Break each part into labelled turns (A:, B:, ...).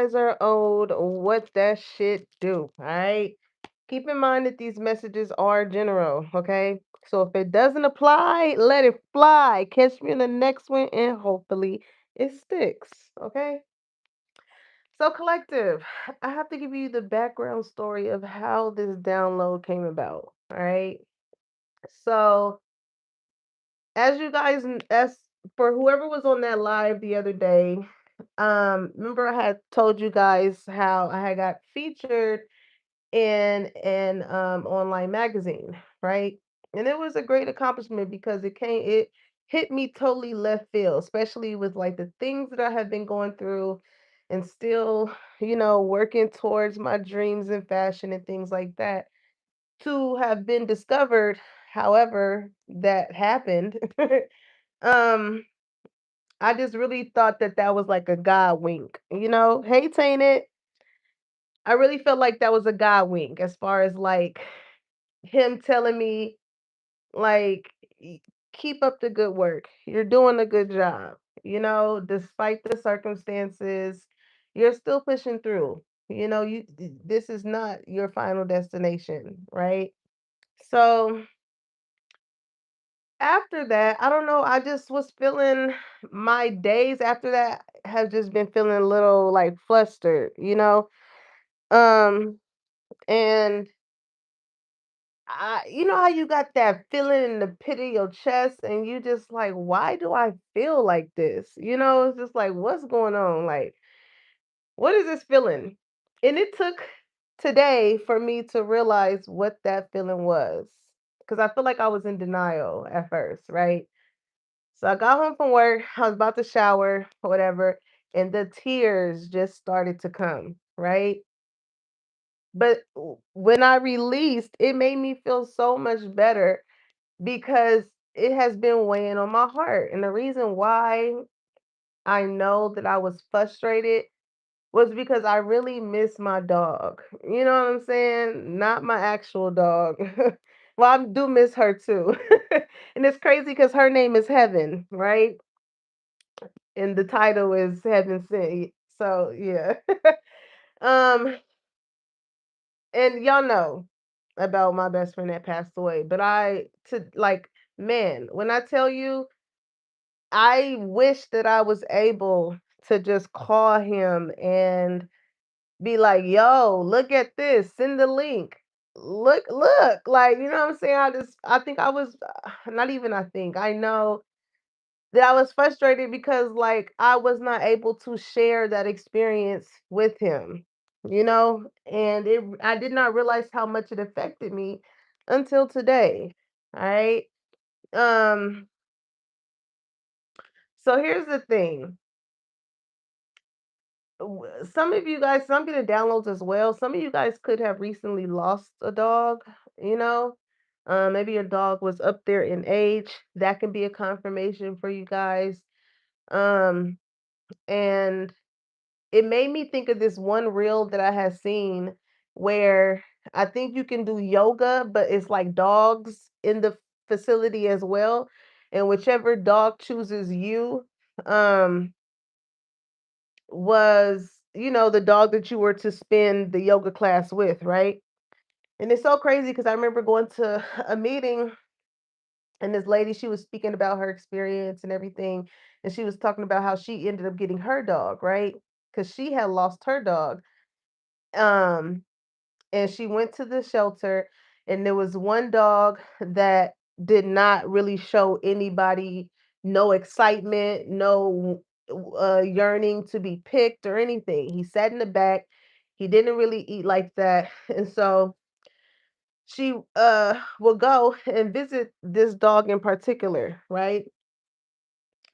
A: guys are old, what that shit do, all right? Keep in mind that these messages are general, okay? So if it doesn't apply, let it fly. Catch me in the next one and hopefully it sticks, okay? So, collective, I have to give you the background story of how this download came about, all right? So, as you guys, as for whoever was on that live the other day, remember I had told you guys how I had got featured in an online magazine, right? And it was a great accomplishment because it hit me totally left field, especially with like the things that I have been going through and still, working towards my dreams in fashion and things like that. To have been discovered, however, that happened. um I just really thought that that was like a God wink, Hey, Tainted, I really felt like that was a God wink as far as like him telling me, like, "Y- keep up the good work. You're doing a good job. Despite the circumstances, you're still pushing through. This is not your final destination, right?" So after that, I don't know, I just was feeling my days after that have just been feeling a little like flustered. Um, and you know how you got that feeling in the pit of your chest and you just like, why do I feel like this? It's just like, what's going on? Like, what is this feeling? And it took today for me to realize what that feeling was. Because I feel like I was in denial at first, right? So I got home from work, I was about to shower, whatever, and the tears just started to come, right? But when I released, it made me feel so much better because it has been weighing on my heart. And the reason why I know that I was frustrated was because I really miss my dog. You know what I'm saying? Not my actual dog. Well, I do miss her too. And it's crazy because her name is Heaven, right? And the title is Heaven Sent. So yeah. um, and y'all know about my best friend that passed away. But man, when I tell you, I wish that I was able to just call him and be like, yo, look at this, send the link. Look, like, you know what I'm saying? I think I was, not even I think, I know that I was frustrated because like I was not able to share that experience with him, and I did not realize how much it affected me until today. All right. Um, so here's the thing. Some of you guys, so I'm getting downloads as well. Some of you guys could have recently lost a dog, you know. Maybe your dog was up there in age. That can be a confirmation for you guys. Um, and it made me think of this one reel that I had seen where I think you can do yoga, but it's like dogs in the facility as well. And whichever dog chooses you, um, was the dog that you were to spend the yoga class with, right? And it's so crazy because I remember going to a meeting and this lady, she was speaking about her experience and everything. And she was talking about how she ended up getting her dog, right? Because she had lost her dog. Um, and she went to the shelter, and there was one dog that did not really show anybody no excitement, no yearning to be picked or anything. He sat in the back. He didn't really eat like that. And so she will go and visit this dog in particular, right?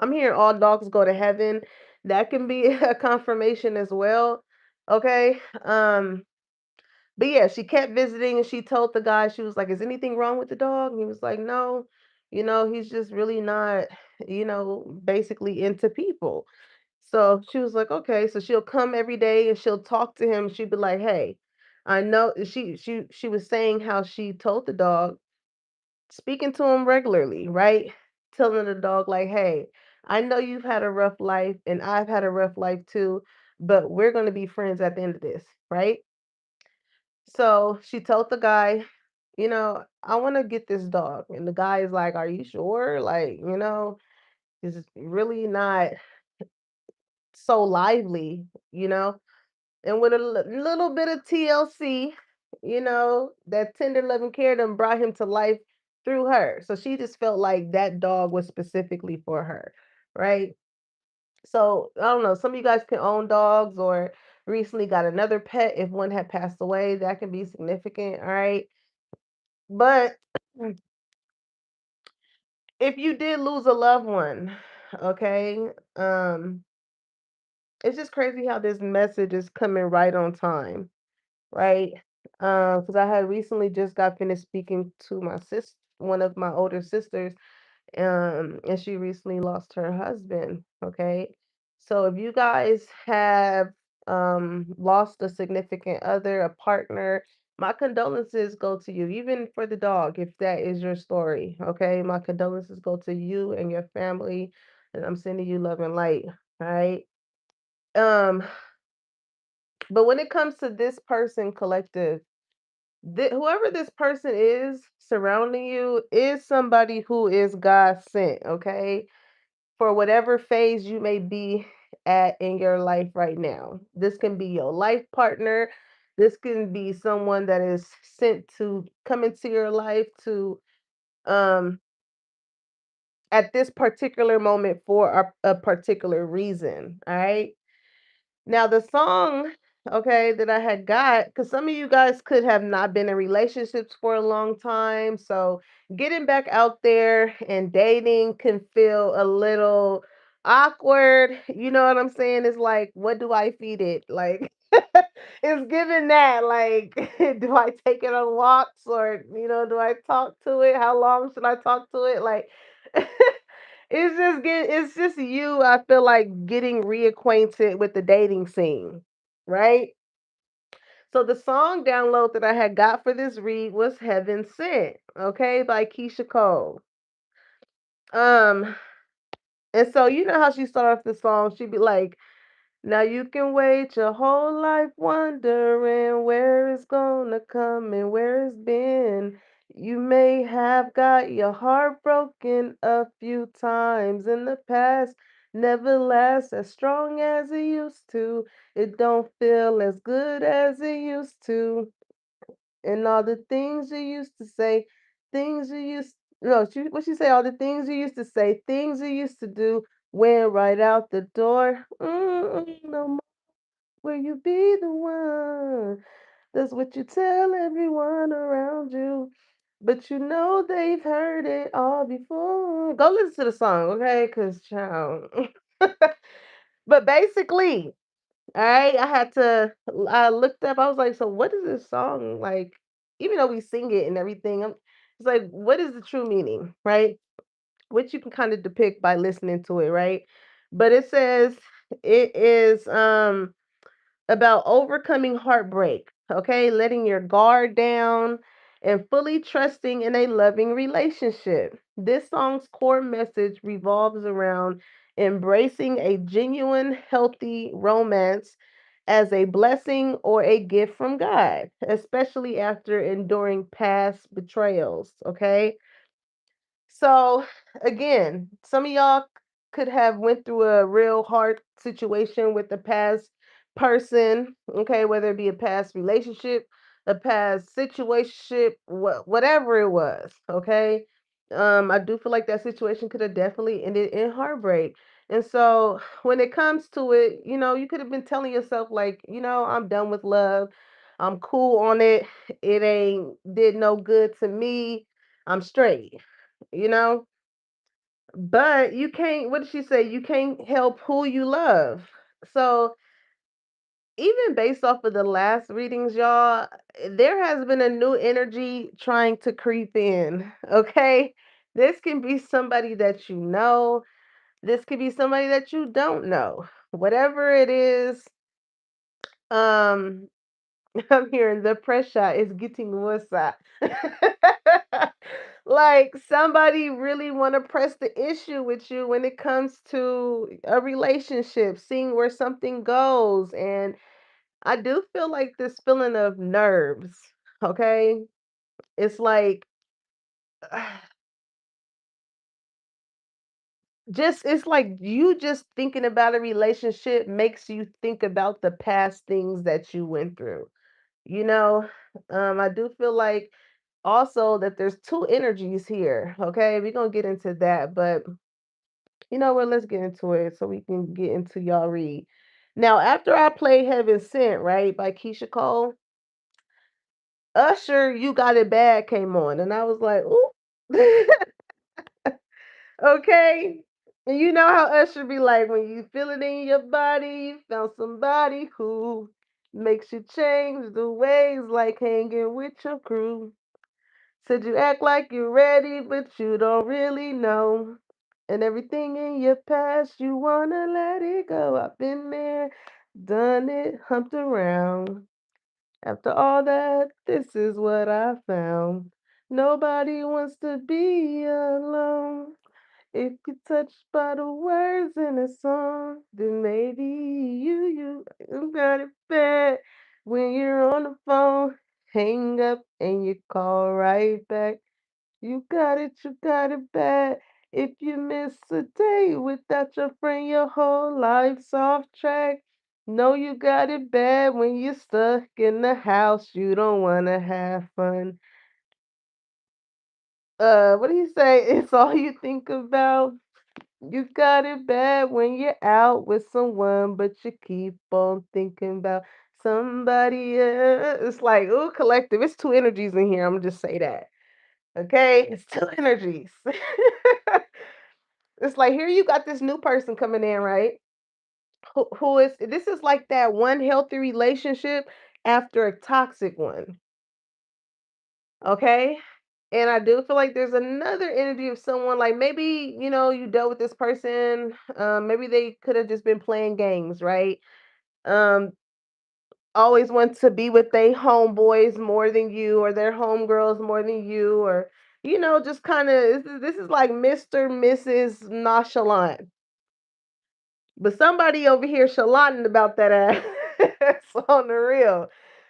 A: I'm hearing all dogs go to heaven. That can be a confirmation as well. Okay. But yeah, she kept visiting and she told the guy, she was like, "Is anything wrong with the dog?" And he was like, "No, he's just really not, basically into people." So she was like, "Okay." So she'll come every day and she'll talk to him. She'd be like, "Hey, I know," she was saying how she told the dog, speaking to him regularly, right? Telling the dog, like, "Hey, I know you've had a rough life and I've had a rough life too. but we're going to be friends at the end of this, right? So she told the guy, I want to get this dog. And the guy is like, are you sure? Like, is really not so lively, you know? And with a little bit of TLC, that tender loving care done brought him to life through her. So she just felt like that dog was specifically for her, right? So I don't know. Some of you guys can own dogs or recently got another pet if one had passed away. That can be significant, all right? But if you did lose a loved one, okay, it's just crazy how this message is coming right on time, right? Because I had recently just got finished speaking to my one of my older sisters, and she recently lost her husband. Okay, so if you guys have lost a significant other, a partner, my condolences go to you. Even for the dog, if that is your story. Okay, my condolences go to you and your family, and I'm sending you love and light. All right. Um, but when it comes to this person collective, whoever this person is surrounding you is somebody who is God sent, okay? For whatever phase you may be at in your life right now. This can be your life partner. This can be someone that is sent to come into your life to um at this particular moment for a particular reason, all right? Now the song, okay, that I had got, because some of you guys could have not been in relationships for a long time, so getting back out there and dating can feel a little awkward. You know what I'm saying? It's like, what do I feed it? Like, it's given that. Like, do I take it on walks or do I talk to it? How long should I talk to it? Like, it's just you, I feel like getting reacquainted with the dating scene, right? So the song download that I had got for this read was Heaven Sent, okay, by Keisha Cole. Um, and so you know how she started off the song, she'd be like, now you can wait your whole life wondering where it's gonna come and where it's been. You may have got your heart broken a few times in the past. Never lasts as strong as it used to. It don't feel as good as it used to. And all the things you used to say, things you used no, what she say? All the things you used to say, things you used to do went right out the door. No more will you be the one. That's what you tell everyone around you. But you know they've heard it all before. Go listen to the song, okay? Cause child. But basically, all right, I looked up, I was like, so what is this song like? Even though we sing it and everything, it's like, what is the true meaning, right? Which you can kind of depict by listening to it, right? But it says it is about overcoming heartbreak, okay? Letting your guard down and fully trusting in a loving relationship. This song's core message revolves around embracing a genuine, healthy romance as a blessing or a gift from God, especially after enduring past betrayals, okay? So again, some of y'all could have went through a real hard situation with the past person, okay, whether it be a past relationship, a past situationship, whatever it was, okay. I do feel like that situation could have definitely ended in heartbreak. And so when it comes to it, you could have been telling yourself like, I'm done with love. I'm cool on it. It ain't did no good to me. I'm straight, you know? But you can't, what did she say? You can't help who you love. So even based off of the last readings, y'all, there has been a new energy trying to creep in. Okay. This can be somebody that you know. This could be somebody that you don't know. Whatever it is, um, I'm hearing the pressure is getting worse. Like somebody really want to press the issue with you when it comes to a relationship, seeing where something goes. And I do feel like this feeling of nerves. Okay. It's like just it's like you just thinking about a relationship makes you think about the past things that you went through. You know, I do feel like also that there's two energies here. Okay, we're gonna get into that, but you know what? Let's get into it so we can get into y'all read. Now, after I played Heaven Sent, right, by Keisha Cole, Usher, You Got It Bad came on, and I was like, ooh. Okay. And you know how Usher be like, when you feel it in your body, you found somebody who makes you change the ways, like hanging with your crew. Said you act like you're ready, but you don't really know. And everything in your past, you wanna let it go. I've been there, done it, humped around. After all that, this is what I found. Nobody wants to be alone. If you're touched by the words in a song, then maybe you got it bad. When you're on the phone, hang up and you call right back. You got it bad. If you miss a day without your friend, your whole life's off track. Know you got it bad when you're stuck in the house. You don't wanna have fun. What do you say? It's all you think about. You got it bad when you're out with someone, but you keep on thinking about somebody else. It's like, ooh, collective. It's two energies in here. I'm gonna just say that. Okay, it's two energies. It's like here you got this new person coming in, right? Who is this is like that one healthy relationship after a toxic one. Okay. And I do feel like there's another energy of someone like maybe, you dealt with this person. Maybe they could have just been playing games, right? Um, always want to be with their homeboys more than you, or their homegirls more than you, or just kind of this is like Mr. Mrs. Nonchalant. But somebody over here shalanting about that ass on the real.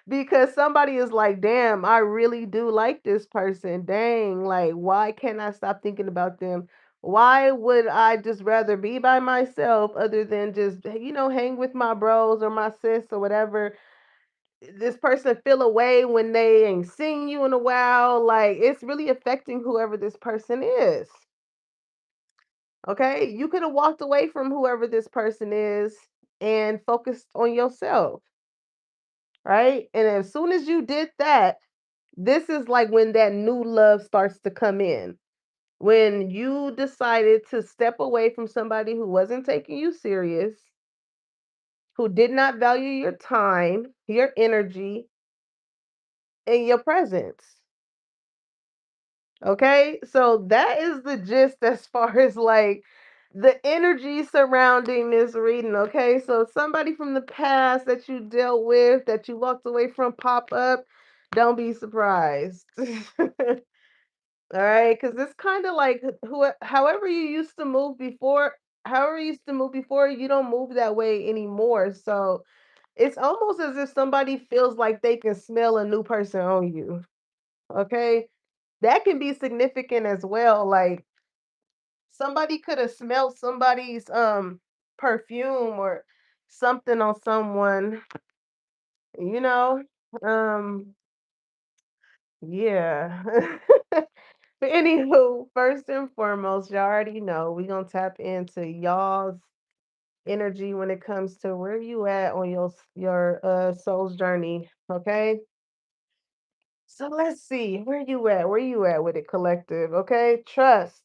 A: Because somebody is like, damn, I really do like this person. Dang, like, why can't I stop thinking about them? Why would I just rather be by myself other than just, hang with my bros or my sis or whatever? This person feel away when they ain't seen you in a while. Like, it's really affecting whoever this person is. Okay, you could have walked away from whoever this person is and focused on yourself, right? And as soon as you did that, this is like when that new love starts to come in. When you decided to step away from somebody who wasn't taking you serious, who did not value your time, your energy, and your presence. Okay, so that is the gist as far as like the energy surrounding this reading. Okay, so somebody from the past that you dealt with, that you walked away from, pop up, don't be surprised. All right, because it's kind of like however you used to move before, however you used to move before, you don't move that way anymore. So it's almost as if somebody feels like they can smell a new person on you. Okay, that can be significant as well. Like somebody could have smelled somebody's perfume or something on someone, you know. Um yeah. But anywho, first and foremost, y'all already know we gonna tap into y'all's energy when it comes to where you at on your soul's journey. Okay. So let's see where you at. Where you at with it, collective? Okay, trust.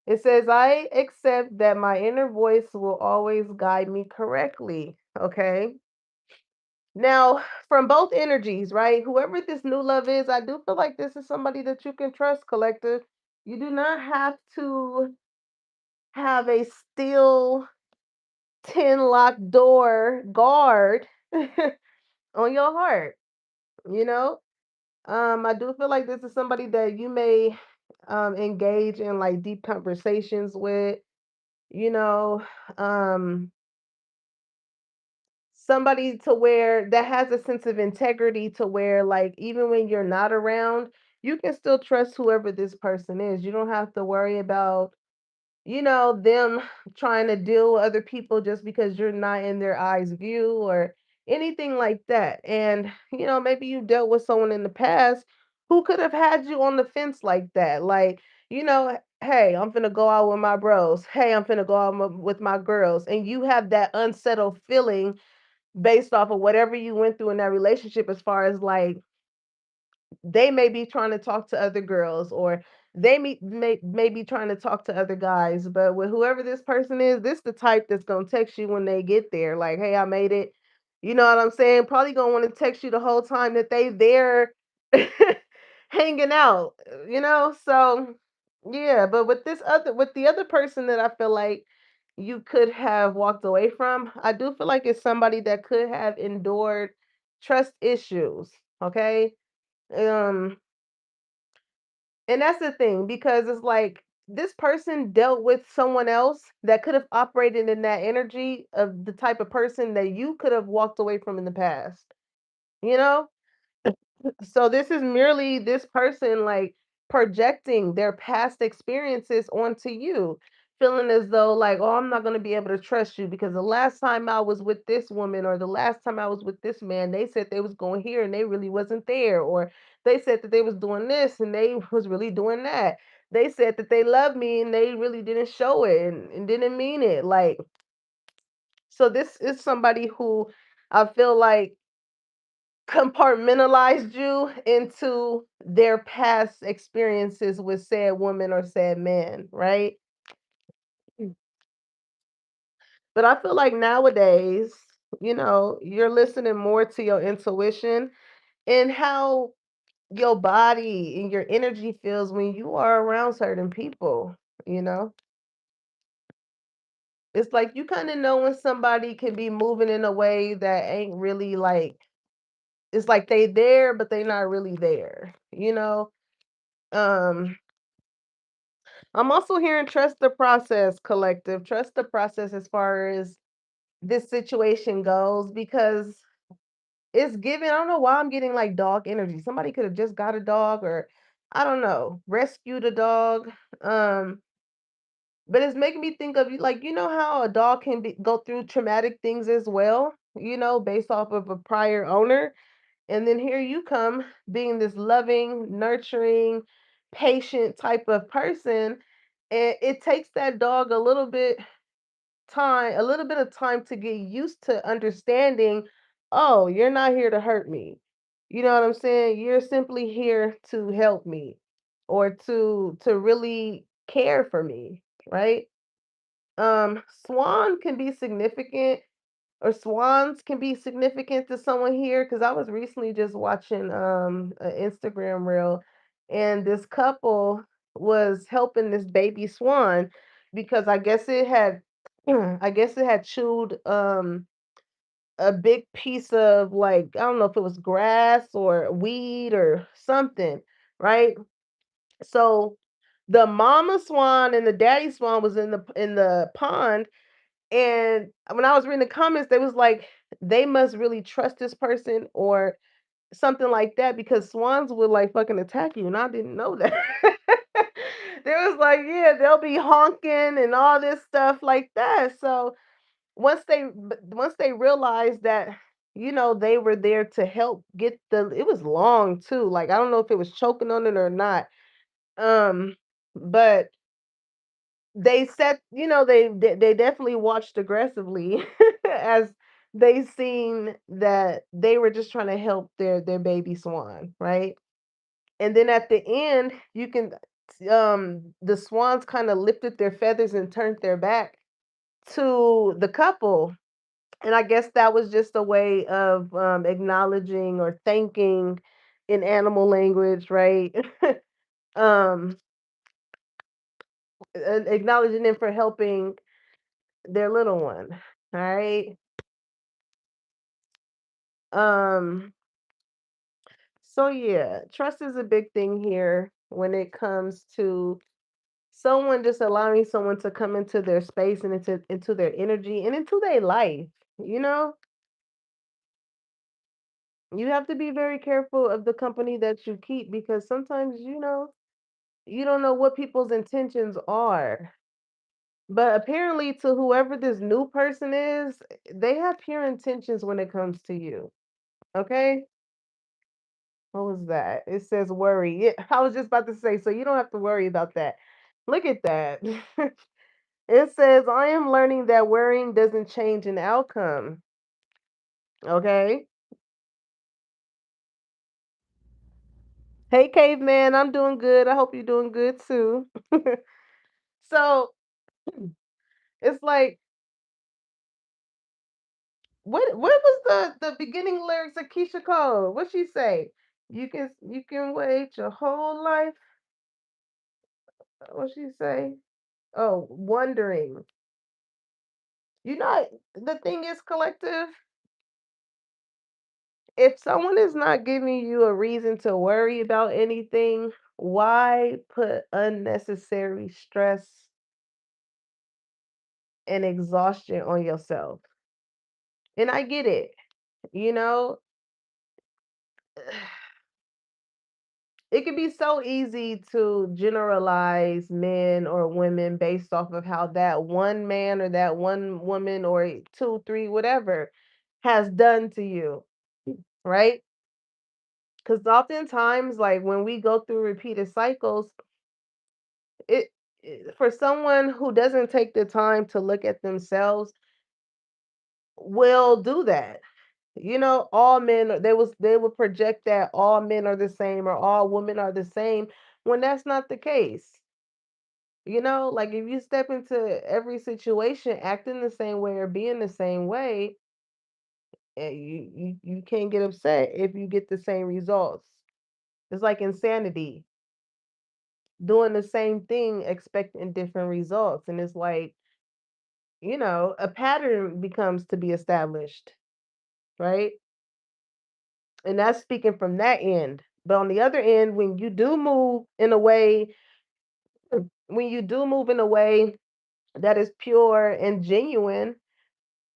A: It says, I accept that my inner voice will always guide me correctly. Okay. Now, from both energies, right? Whoever this new love is, I do feel like this is somebody that you can trust, collective. You do not have to have a steel 10 lock door guard on your heart, you know? I do feel like this is somebody that you may engage in like deep conversations with, you know, um somebody to where that has a sense of integrity to where like even when you're not around, you can still trust whoever this person is. You don't have to worry about them trying to deal with other people just because you're not in their eyes view or anything like that. And, maybe you dealt with someone in the past who could have had you on the fence like that. Like, hey, I'm finna go out with my bros. Hey, I'm finna go out with my girls. And you have that unsettled feeling based off of whatever you went through in that relationship as far as like they may be trying to talk to other girls or they may be trying to talk to other guys, but with whoever this person is, this the type that's gonna text you when they get there, like, "Hey, I made it." You know what I'm saying? Probably gonna want to text you the whole time that they there hanging out, So yeah, but with the other person that I feel like you could have walked away from, I do feel like it's somebody that could have endured trust issues. Okay. Um, and that's the thing because it's like this person dealt with someone else that could have operated in that energy of the type of person that you could have walked away from in the past, you know? So this is merely this person like projecting their past experiences onto you, feeling as though like, oh, I'm not going to be able to trust you because the last time I was with this woman or the last time I was with this man, they said they was going here and they really wasn't there, or they said that they was doing this and they was really doing that. They said that they loved me and they really didn't show it and didn't mean it. Like, so this is somebody who I feel like compartmentalized you into their past experiences with said woman or said man, right? Mm. But I feel like nowadays, you're listening more to your intuition and how your body and your energy feels when you are around certain people, you know? It's like you kind of know when somebody can be moving in a way that ain't really like it's like they there but they not really there. Um I'm also hearing trust the process, collective. Trust the process as far as this situation goes because it's given. I don't know why I'm getting like dog energy. Somebody could have just got a dog or I don't know, rescued a dog. Um, but it's making me think of like, how a dog can go through traumatic things as well, based off of a prior owner. And then here you come being this loving, nurturing, patient type of person. And it takes that dog a little bit of time to get used to understanding, oh, you're not here to hurt me. You know what I'm saying? You're simply here to help me or to really care for me, right? Swan can be significant or swans can be significant to someone here because I was recently just watching an Instagram reel and this couple was helping this baby swan because I guess it had I guess it had chewed a big piece of like I don't know if it was grass or weed or something, right? So the mama swan and the daddy swan was in the pond, and when I was reading the comments, they was like, they must really trust this person or something like that because swans would like fucking attack you, and I didn't know that. They was like, yeah, they'll be honking and all this stuff like that. So once they realized that, they were there to help get it was long too. Like I don't know if it was choking on it or not. Um, but they said, they definitely watched aggressively as they seen that they were just trying to help their baby swan, right? And then at the end, you can the swans kind of lifted their feathers and turned their back to the couple. And I guess that was just a way of acknowledging or thanking in animal language, right? um Acknowledging them for helping their little one. All right. Um, So yeah, trust is a big thing here when it comes to someone just allowing someone to come into their space and into their energy and into their life. You know, you have to be very careful of the company that you keep because sometimes, you don't know what people's intentions are. But apparently, to whoever this new person is, they have pure intentions when it comes to you. Okay? What was that? It says worry. Yeah, I was just about to say, so you don't have to worry about that. Look at that. It says, I am learning that worrying doesn't change an outcome. Okay? Hey, caveman, I'm doing good. I hope you're doing good too. So it's like, what was the beginning lyrics of Keisha Cole? What she say? You can wait your whole life. What she say? Oh, wondering. You know, the thing is, collective, if someone is not giving you a reason to worry about anything, why put unnecessary stress and exhaustion on yourself? And I get it, you know, it can be so easy to generalize men or women based off of how that one man or that one woman or two, three, whatever has done to you, right? Because oftentimes, like when we go through repeated cycles, it for someone who doesn't take the time to look at themselves will do that. You know, all men they will project that all men are the same or all women are the same when that's not the case. You know, like if you step into every situation acting the same way or being the same way, you can't get upset if you get the same results. It's like insanity, doing the same thing expecting different results, and it's like, a pattern becomes to be established, right? And that's speaking from that end. But on the other end, when you do move in a way that is pure and genuine,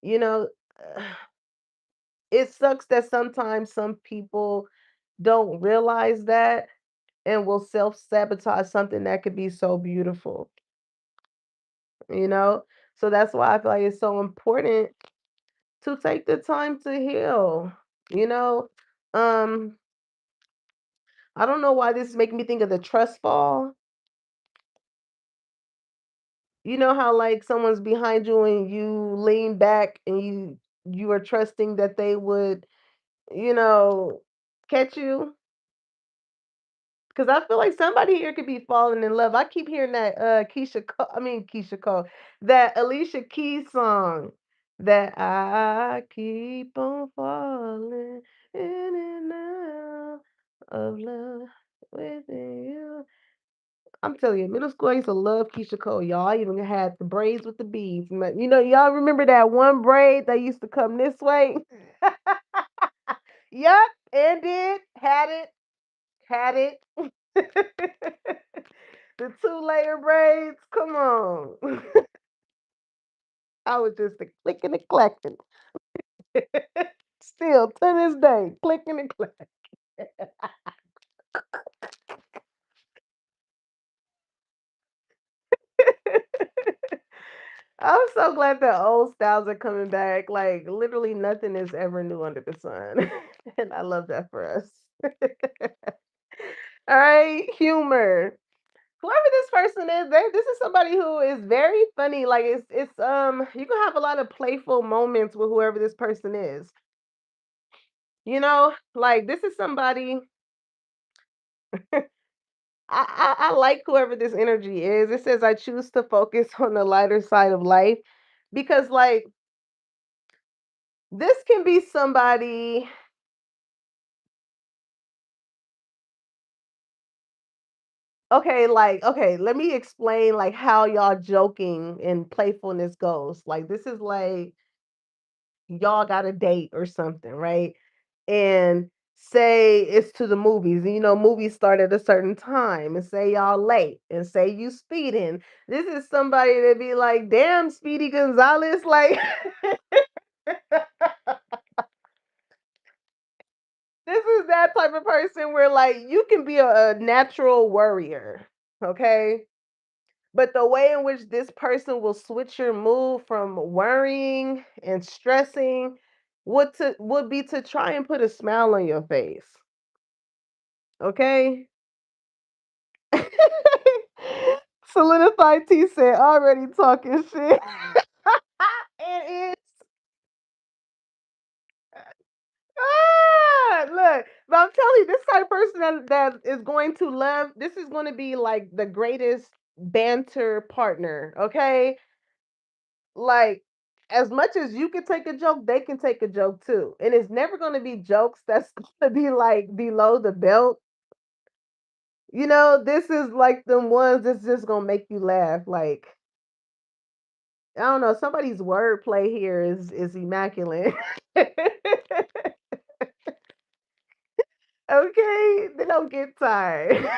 A: you know, it sucks that sometimes some people don't realize that and will self-sabotage something that could be so beautiful, you know? So that's why I feel like it's so important to take the time to heal, you know? Um, I don't know why this is making me think of the trust fall. You know how like someone's behind you and you lean back and you are trusting that they would, you know, catch you? Because I feel like somebody here could be falling in love. I keep hearing that Keisha Cole, that Alicia Keys song that I keep on falling in and out of love with you. I'm telling you, middle school, I used to love Keisha Cole, y'all. I even had the braids with the beads. Y'all remember that one braid that used to come this way? Yup, and did, had it. The two-layer braids, come on. I was just a clicking and clacking. Still to this day, clicking and clacking. I'm so glad that old styles are coming back. Like literally nothing is ever new under the sun. And I love that for us. All right, humor. Whoever this person is, this is somebody who is very funny. Like it's you can have a lot of playful moments with whoever this person is. Like this is somebody I like whoever this energy is. It says I choose to focus on the lighter side of life because like this can be somebody. Okay, let me explain like how y'all joking and playfulness goes. Like this is like y'all got a date or something, right? And say it's to the movies, and movies start at a certain time, and say y'all late, and say you speeding. This is somebody that be like, damn, Speedy Gonzalez, like this is that type of person where like you can be a natural worrier, okay? But the way in which this person will switch your mood from worrying and stressing would be to try and put a smile on your face. Okay? Solidified T said already talking shit. It is. Look, but I'm telling you, this type of person that is going to love, this is going to be like the greatest banter partner, okay? Like, as much as you can take a joke, they can take a joke too. And it's never going to be jokes that's going to be like below the belt. This is like the ones that's just going to make you laugh. Like, I don't know, somebody's wordplay here is immaculate. Okay, they don't get tired.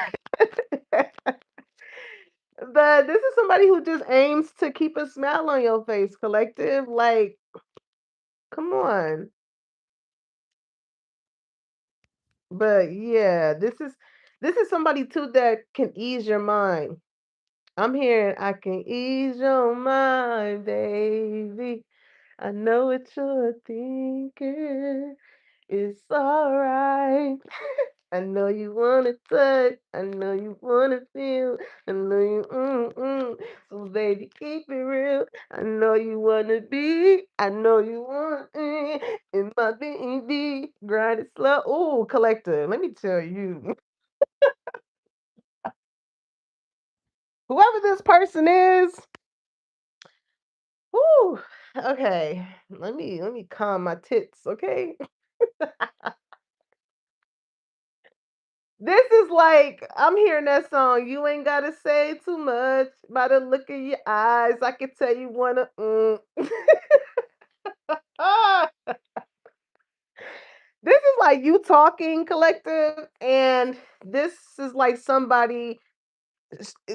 A: But this is somebody who just aims to keep a smile on your face, collective. Like, come on. But yeah, this is somebody too that can ease your mind. I'm hearing I can ease your mind, baby. I know what you're thinking. It's alright. I know you wanna touch. I know you wanna feel. I know you So baby, keep it real. I know you wanna be. I know you want in my baby. Grind it slow. Ooh, collector. Let me tell you. Whoever this person is, whoo. Okay. Let me calm my tits, okay? This is like I'm hearing that song. You ain't gotta say too much. By the look of your eyes, I can tell you wanna. Ah, this is like you talking collective, and this is like somebody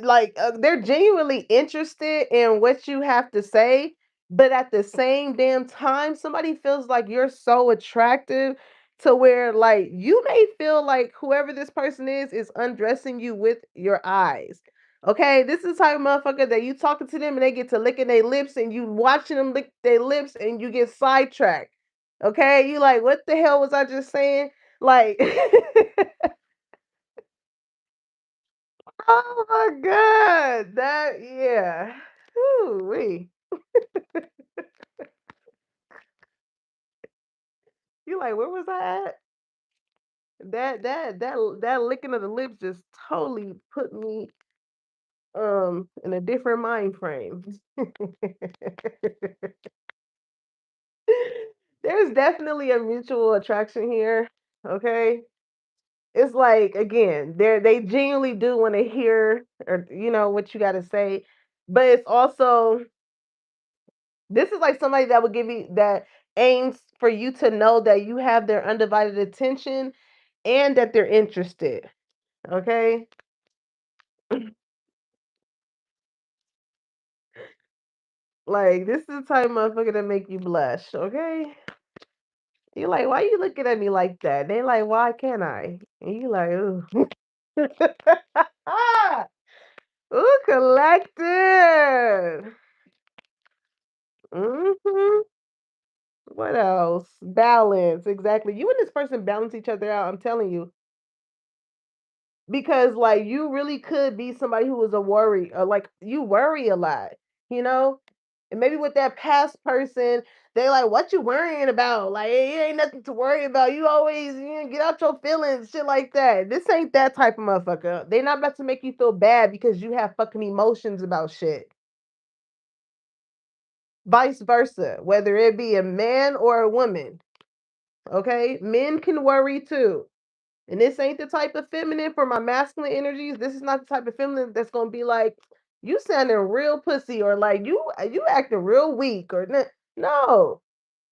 A: like they're genuinely interested in what you have to say, but at the same damn time somebody feels like you're so attractive to where like you may feel like whoever this person is undressing you with your eyes. Okay, this is the type of motherfucker that you talking to them and they get to licking their lips and you watching them lick their lips and you get sidetracked. Okay, you like, what the hell was I just saying? Like oh my god, that yeah. Ooh-wee. You like, where was I at? That licking of the lips just totally put me in a different mind frame. There's definitely a mutual attraction here. Okay. It's like again, they genuinely do want to hear or what you gotta say. But it's also this is like somebody that would give you that aims for you to know that you have their undivided attention and that they're interested. Okay? Like this is the type of motherfucker that make you blush, okay? You're like, why you looking at me like that? They like, why can't I? And you like, ooh. Ooh, collected. Hmm. What else? Balance. Exactly. You and this person balance each other out. I'm telling you. Because like you really could be somebody who is a worry or like you worry a lot, you know? And maybe with that past person, they like, what you worrying about? Like it ain't nothing to worry about. You always get out your feelings, shit like that. This ain't that type of motherfucker. They're not about to make you feel bad because you have fucking emotions about shit. Vice versa, whether it be a man or a woman. Okay? Men can worry too. And this ain't the type of feminine for my masculine energies. This is not the type of feminine that's gonna be like, you sounding real pussy or like you acting real weak or no.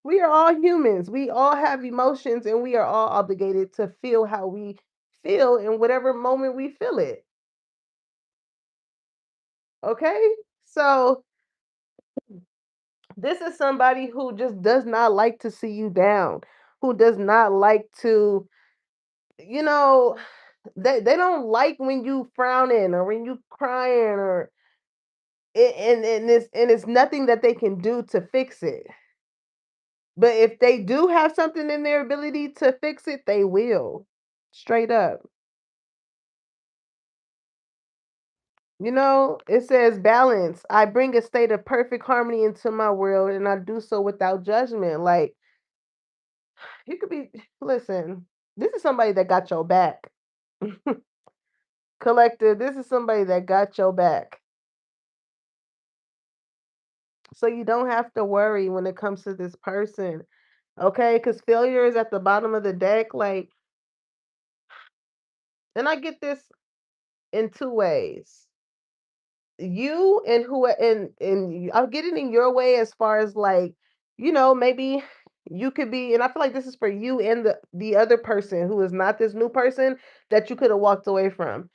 A: We are all humans. We all have emotions and we are all obligated to feel how we feel in whatever moment we feel it. Okay? So, this is somebody who just does not like to see you down, who does not like to, you know, they don't like when you frowning or when you crying or and it's nothing that they can do to fix it. But if they do have something in their ability to fix it, they will. Straight up. It says balance. I bring a state of perfect harmony into my world and I do so without judgment. Like, you could be, listen, this is somebody that got your back. Collective, this is somebody that got your back. So you don't have to worry when it comes to this person. Okay? Because failure is at the bottom of the deck. Like, and I get this in two ways. You and I'll get it in your way as far as like, maybe you could be, and I feel like this is for you and the other person who is not this new person that you could have walked away from.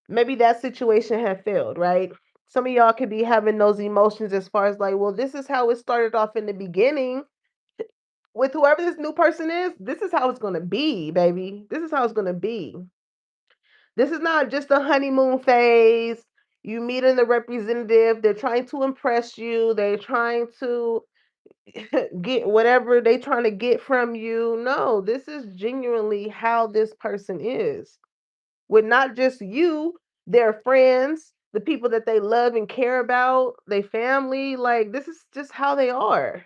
A: Maybe that situation had failed, right? Some of y'all could be having those emotions as far as like, well, this is how it started off in the beginning with whoever this new person is. This is how it's going to be, baby. This is how it's going to be. This is not just a honeymoon phase. You meeting the representative, they're trying to impress you, they're trying to get whatever they trying to get from you. No, this is genuinely how this person is. With not just you, their friends, the people that they love and care about, their family, like this is just how they are.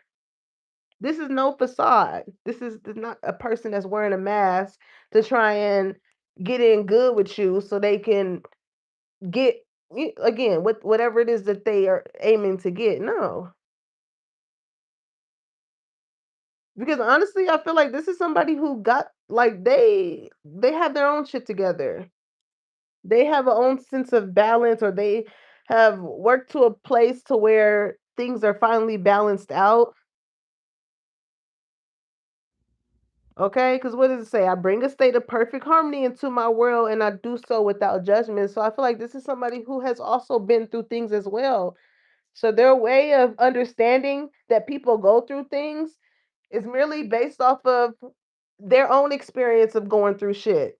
A: This is no facade. This is not a person that's wearing a mask to try and get in good with you so they can get again with whatever it is that they are aiming to get. No, because honestly, I feel like this is somebody who got like they have their own shit together. They have a own sense of balance, or they have worked to a place to where things are finally balanced out. Okay, because what does it say? I bring a state of perfect harmony into my world and I do so without judgment. So I feel like this is somebody who has also been through things as well. So their way of understanding that people go through things is merely based off of their own experience of going through shit.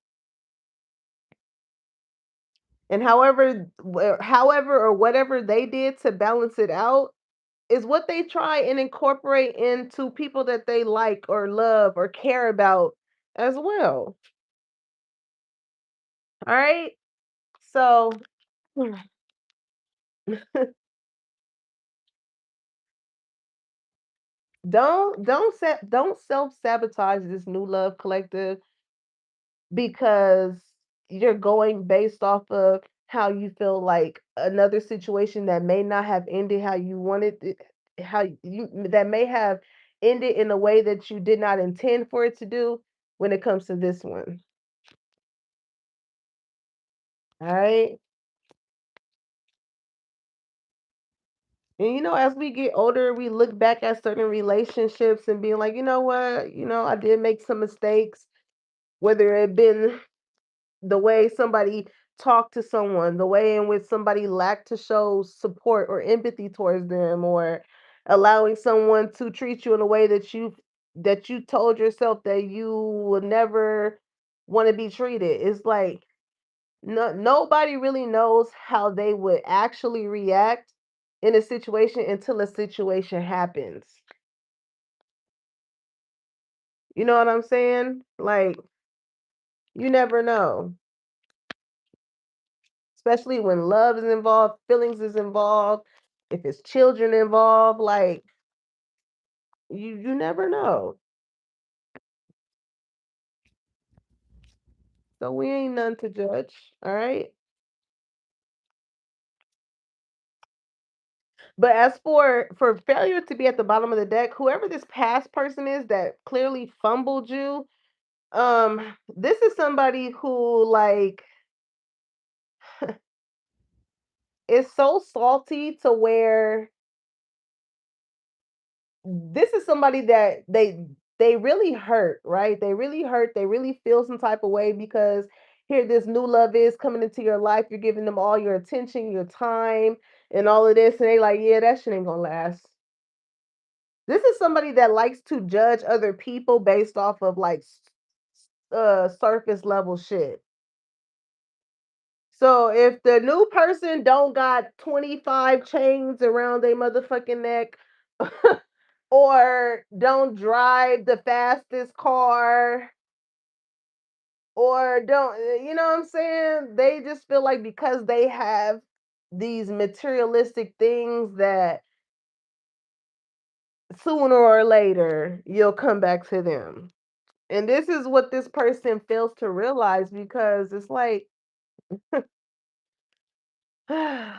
A: And however or whatever they did to balance it out is what they try and incorporate into people that they like or love or care about as well. All right? So don't self-sabotage this new love collective because you're going based off of how you feel like another situation that may not have ended how you wanted it, how you that may have ended in a way that you did not intend for it to do when it comes to this one. All right. And as we get older, we look back at certain relationships and being like, you know what, I did make some mistakes, whether it been the way somebody talked to someone, the way in which somebody lacked to show support or empathy towards them, or allowing someone to treat you in a way that you told yourself that you would never want to be treated. It's like nobody really knows how they would actually react in a situation until a situation happens. You know what I'm saying? Like, you never know. Especially when love is involved, feelings is involved, if it's children involved, like you never know. So we ain't none to judge, all right? But as for failure to be at the bottom of the deck, whoever this past person is that clearly fumbled you, this is somebody who like is so salty to where this is somebody that they really hurt, right? They really hurt. They really feel some type of way because here this new love is coming into your life. You're giving them all your attention, your time, and all of this, and they like, yeah, that shit ain't gonna last. This is somebody that likes to judge other people based off of like surface level shit. So if the new person don't got 25 chains around their motherfucking neck or don't drive the fastest car or don't you know what I'm saying? They just feel like because they have these materialistic things that sooner or later you'll come back to them. And this is what this person fails to realize because it's like,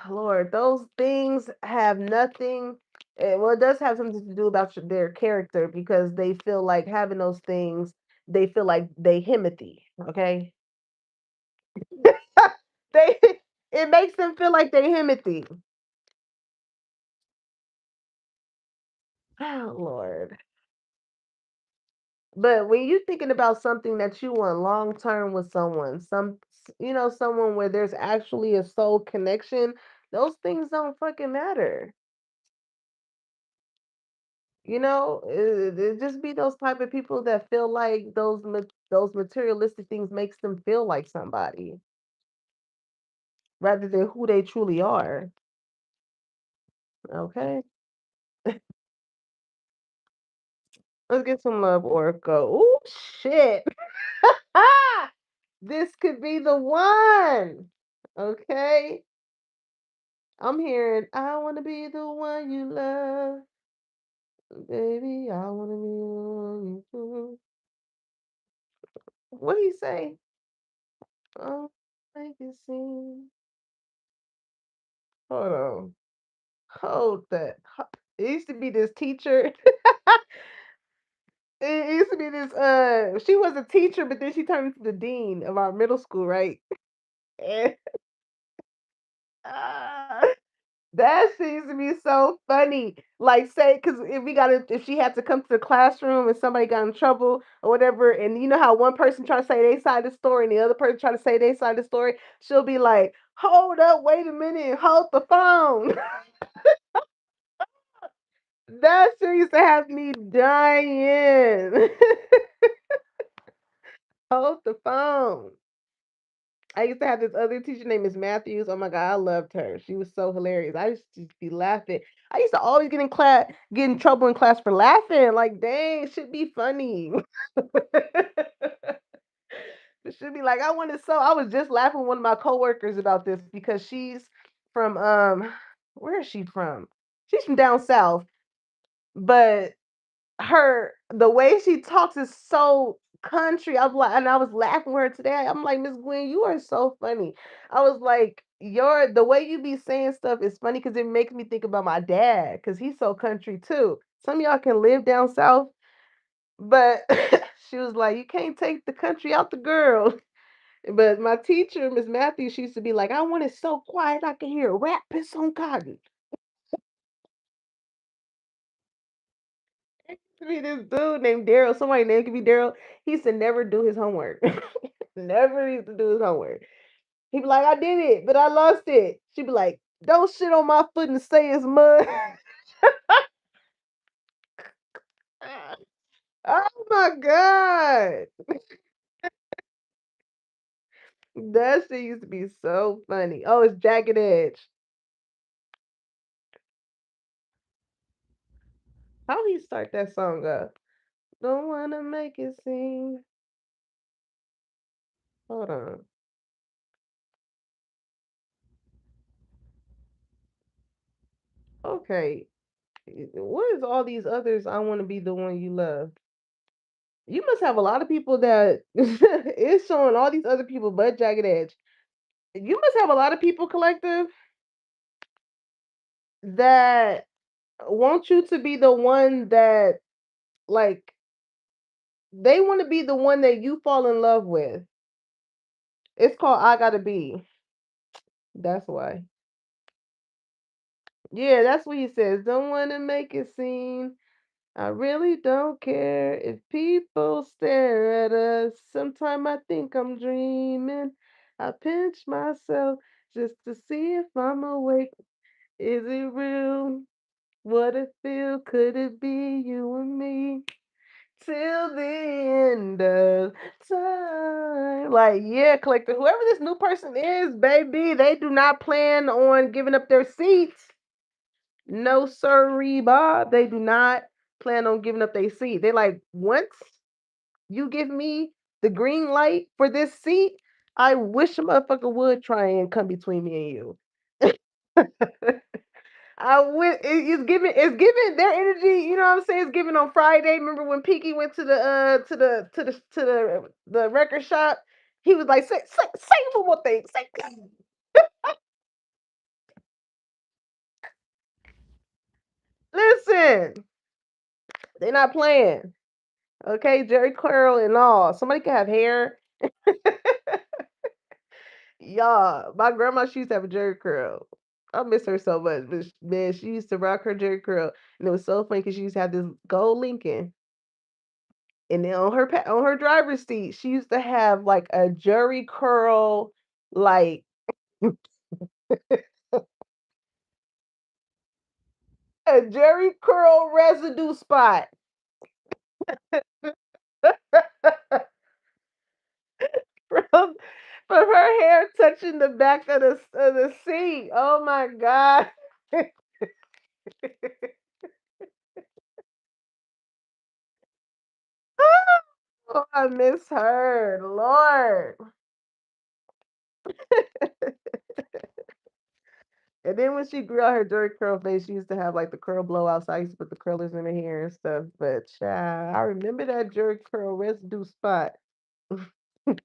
A: Lord, those things have nothing. Well, it does have something to do about their character because they feel like having those things, they feel like they Himothy. Okay. they, it makes them feel like they Himothy. Oh, Lord. But when you're thinking about something that you want long term with someone, someone where there's actually a soul connection, those things don't fucking matter. It just be those type of people that feel like those materialistic things makes them feel like somebody rather than who they truly are. Okay, let's get some love, Orco. Oh shit! This could be the one. Okay, I'm hearing. I wanna be the one you love, baby. I wanna be the one you love. What do you say? Oh, make it seem. Hold on. Hold that. It used to be this teacher. It used to be this she was a teacher, but then she turned into the dean of our middle school, right? And uh, that shit used to be so funny. Like say, cause if she had to come to the classroom and somebody got in trouble or whatever, and you know how one person try to say their side of the story and the other person try to say their side of the story, she'll be like, hold up, wait a minute, hold the phone. That shit used to have me dying. Hold the phone. I used to have this other teacher named Miss Matthews. Oh my God, I loved her. She was so hilarious. I used to just be laughing. I used to always get in trouble in class for laughing. Like, dang, it should be funny. It should be like I wanted so I was just laughing with one of my coworkers about this because she's from where is she from? She's from down south, but the way she talks is so country. I was laughing with her today. I'm like, Miss Gwen, you are so funny. I was like, the way you be saying stuff is funny because it makes me think about my dad because he's so country too. Some of y'all can live down south, but she was like, you can't take the country out the girl. But my teacher, Miss Matthews, she used to be like, I want it so quiet I can hear a rat piss on cotton. To be this dude named Daryl. Somebody named could be Daryl. He used to never do his homework. Never used to do his homework. He'd be like, I did it, but I lost it. She'd be like, don't shit on my foot and say it's mud. Oh my God. That shit used to be so funny. Oh, it's Jagged Edge. How he start that song up? Don't wanna make it seem. Hold on. Okay. What is all these others? I want to be the one you love. You must have a lot of people that it's showing all these other people but Jagged Edge. You must have a lot of people collective that want you to be the one that like they want to be the one that you fall in love with. It's called I Gotta Be. That's why. Yeah, that's what he says. Don't want to make it seem I really don't care if people stare at us. Sometimes I think I'm dreaming. I pinch myself just to see if I'm awake. Is it real? What it feel? Could it be you and me? Till the end of time. Like, yeah, collector, whoever this new person is, baby, they do not plan on giving up their seats. No, sirree, Bob. They do not plan on giving up their seat. They like, once you give me the green light for this seat, I wish a motherfucker would try and come between me and you. I went. It's giving their energy. You know what I'm saying? It's giving on Friday. Remember when Peaky went to the record shop? He was like, say one more thing. Say, listen, they're not playing. Okay, Jerry Curl and all. Somebody can have hair. Y'all, my grandma, she used to have a Jerry curl. I miss her so much, but man, she used to rock her Jerry curl, and it was so funny because she used to have this gold Lincoln. And then on her driver's seat, she used to have like a Jerry curl, like a Jerry curl residue spot from from her hair touching the back of the seat. Oh my god. Oh, I miss her, Lord. And then when she grew out her Jerry curl face, she used to have like the curl blowouts. I used to put the curlers in her hair and stuff. But child, I remember that Jerry curl residue spot. Okay,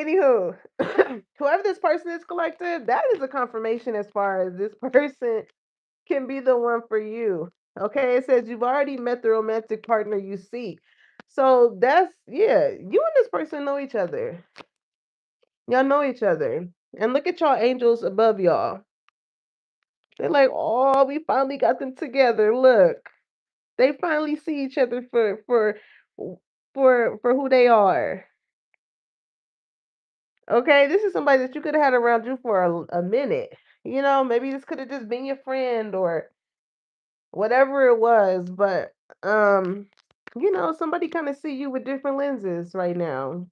A: anywho. Whoever this person is, collective, that is a confirmation as far as this person can be the one for you. Okay, it says you've already met the romantic partner you seek. So that's, yeah, you and this person know each other. Y'all know each other. And look at y'all angels above y'all. They're like, oh, we finally got them together. Look, they finally see each other for who they are. Okay, this is somebody that you could have had around you for a minute. You know, maybe this could have just been your friend or whatever it was, but somebody kind of see you with different lenses right now.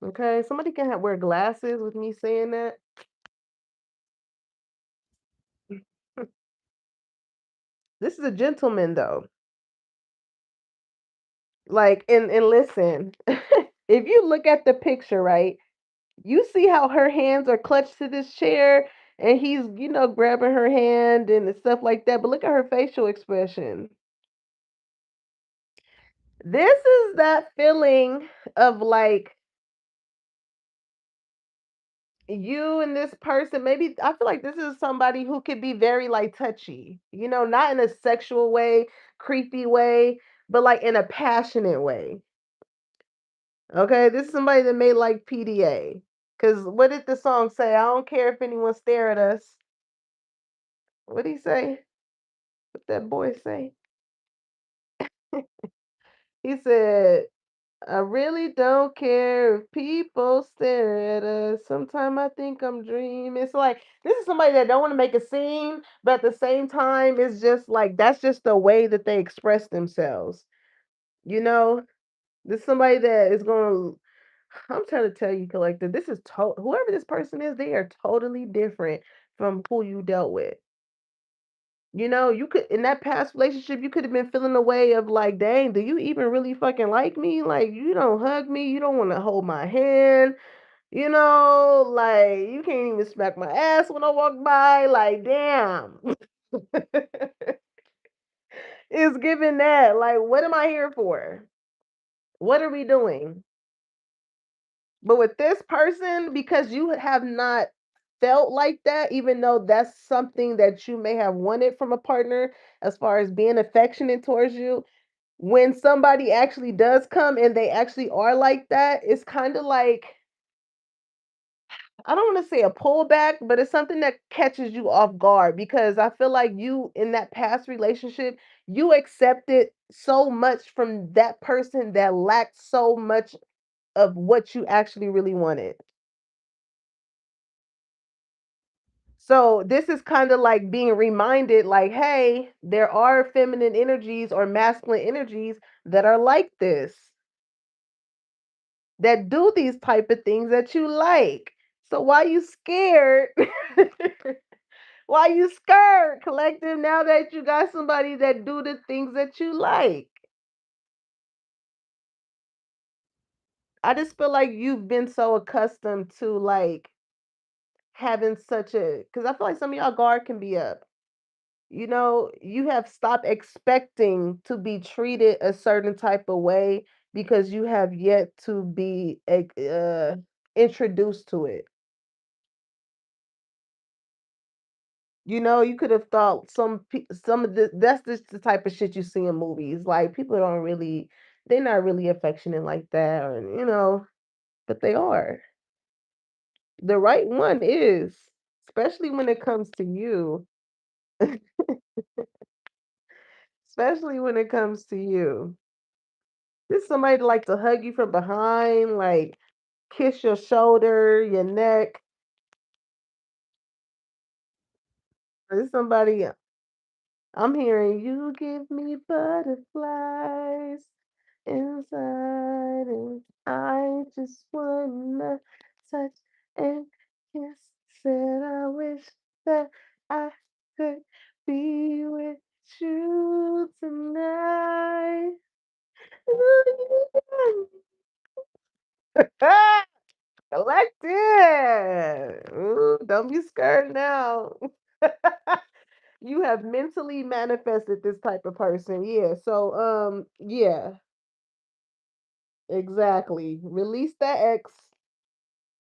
A: Okay, somebody can wear glasses with me saying that. This is a gentleman though. Like, and listen, if you look at the picture, right, you see how her hands are clutched to this chair and he's, grabbing her hand and stuff like that. But look at her facial expression. This is that feeling of like you and this person. Maybe I feel like this is somebody who could be very like touchy, not in a sexual way, creepy way, but like in a passionate way. Okay, this is somebody that may like PDA. Cause what did the song say? I don't care if anyone stare at us. What did he say? What that boy say? He said, I really don't care if people stare at us. Sometimes I think I'm dreaming. It's like this is somebody that don't want to make a scene, but at the same time, it's just like that's just the way that they express themselves. You know, this is somebody that is gonna. I'm trying to tell you, collective. This is whoever this person is. They are totally different from who you dealt with. You could in that past relationship, you could have been feeling the way of like, dang, do you even really fucking like me? Like, you don't hug me, you don't want to hold my hand, like you can't even smack my ass when I walk by. Like, damn. It's giving that. Like, what am I here for? What are we doing? But with this person, because you have not felt like that, even though that's something that you may have wanted from a partner as far as being affectionate towards you, when somebody actually does come and they actually are like that, it's kind of like I don't want to say a pullback, but it's something that catches you off guard because I feel like you in that past relationship, you accepted so much from that person that lacked so much of what you actually really wanted. So this is kind of like being reminded like, hey, there are feminine energies or masculine energies that are like this, that do these type of things that you like. So why you scared? Why you scared, collective, now that you got somebody that do the things that you like? I just feel like you've been so accustomed to like having such a because I feel like some of y'all guard can be up. You know, you have stopped expecting to be treated a certain type of way because you have yet to be introduced to it. You know, you could have thought some of the that's just the type of shit you see in movies. Like people don't really, they're not really affectionate like that, or but they are. The right one is, especially when it comes to you, especially when it comes to you. This somebody to like to hug you from behind, like kiss your shoulder, your neck. This somebody I'm hearing you give me butterflies inside, and I just wanna touch and kiss. Said I wish that I could be with you tonight. Collective. Ooh, don't be scared now. You have mentally manifested this type of person. Yeah. So yeah, exactly. Release that X.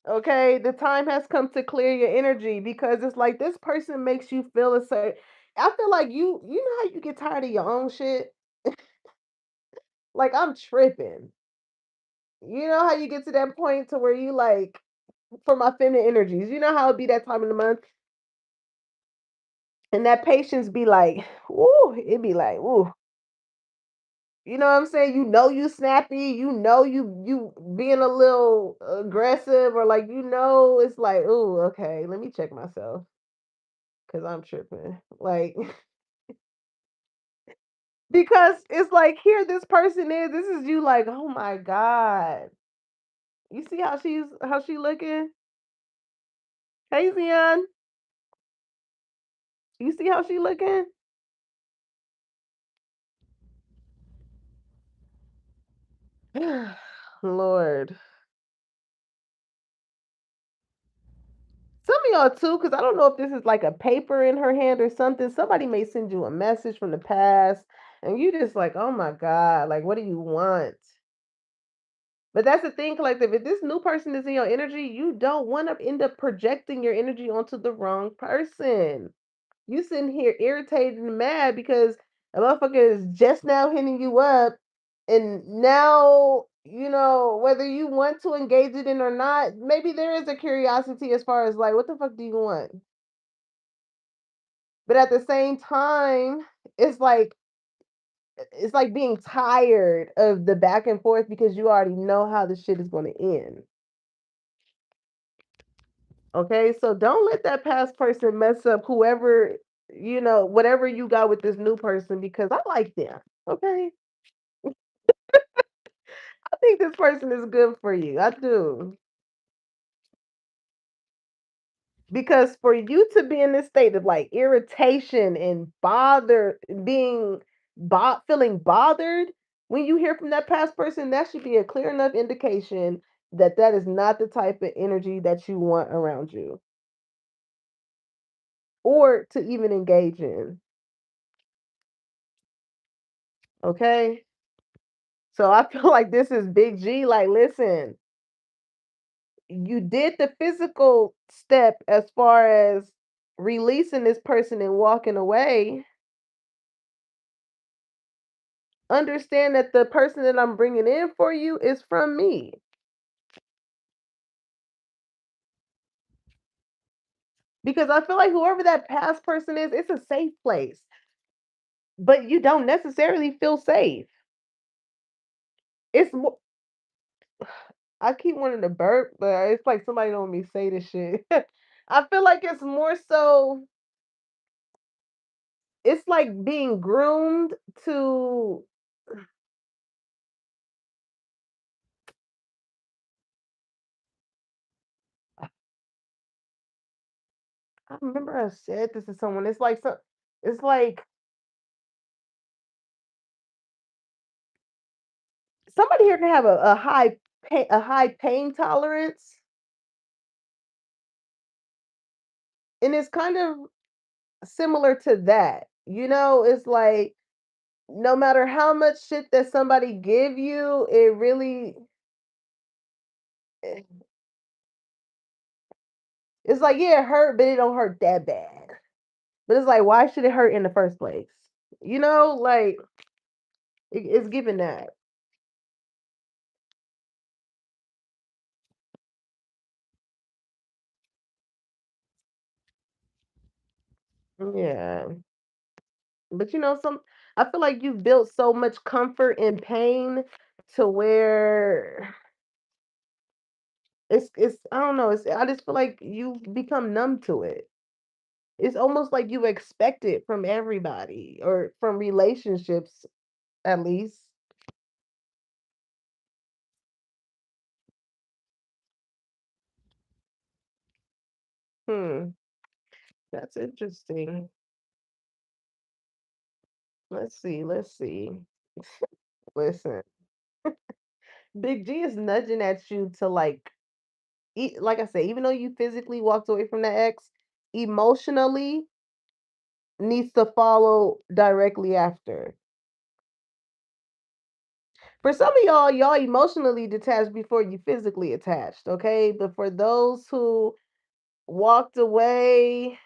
A: Okay. The time has come to clear your energy because it's like this person makes you feel a certain, I feel like you know how you get tired of your own shit? Like I'm tripping. You know how you get to that point to where you like for my feminine energies, you know how it be that time of the month? And that patience be like, woo, it be like, woo. You know what I'm saying? You know you snappy, you being a little aggressive or like it's like, "Ooh, okay, let me check myself cuz I'm tripping." Like because it's like here this person is, this is you like, "Oh my god." You see how she looking? Hey Zion, you see how she looking? Lord. Some of y'all too, because I don't know if this is like a paper in her hand or something. Somebody may send you a message from the past, and you just like, oh my God, like, what do you want? But that's the thing, collective. If this new person is in your energy, you don't want to end up projecting your energy onto the wrong person. You sitting here irritated and mad because a motherfucker is just now hitting you up, and now whether you want to engage it in or not. Maybe there is a curiosity as far as like, what the fuck do you want? But at the same time, it's like it's like being tired of the back and forth because you already know how the shit is going to end. Okay, so don't let that past person mess up whoever whatever you got with this new person because I like them. Okay, I think this person is good for you. I do. Because for you to be in this state of like irritation and feeling bothered when you hear from that past person, that should be a clear enough indication that that is not the type of energy that you want around you or to even engage in. Okay. So I feel like this is big G. Like, listen, you did the physical step as far as releasing this person and walking away. Understand that the person that I'm bringing in for you is from me. Because I feel like whoever that past person is, it's a safe place, but you don't necessarily feel safe. It's more, I keep wanting to burp, but it's like somebody don't want me to say this shit. I feel like it's more so, it's like being groomed to, I remember I said this to someone. It's like it's like somebody here can have a high pain tolerance, and it's kind of similar to that. You know, it's like no matter how much shit that somebody give you, it really, eh, it's like yeah, it hurt, but it don't hurt that bad. But it's like, why should it hurt in the first place? You know, like it's given that. Yeah. But you know, I feel like you've built so much comfort in pain to where it's I don't know, I just feel like you've become numb to it. It's almost like you expect it from everybody or from relationships at least. Hmm, that's interesting. Let's see. Listen, Big G is nudging at you to like I said, even though you physically walked away from that ex, emotionally needs to follow directly after. For some of y'all, y'all emotionally detached before you physically attached, okay? But for those who walked away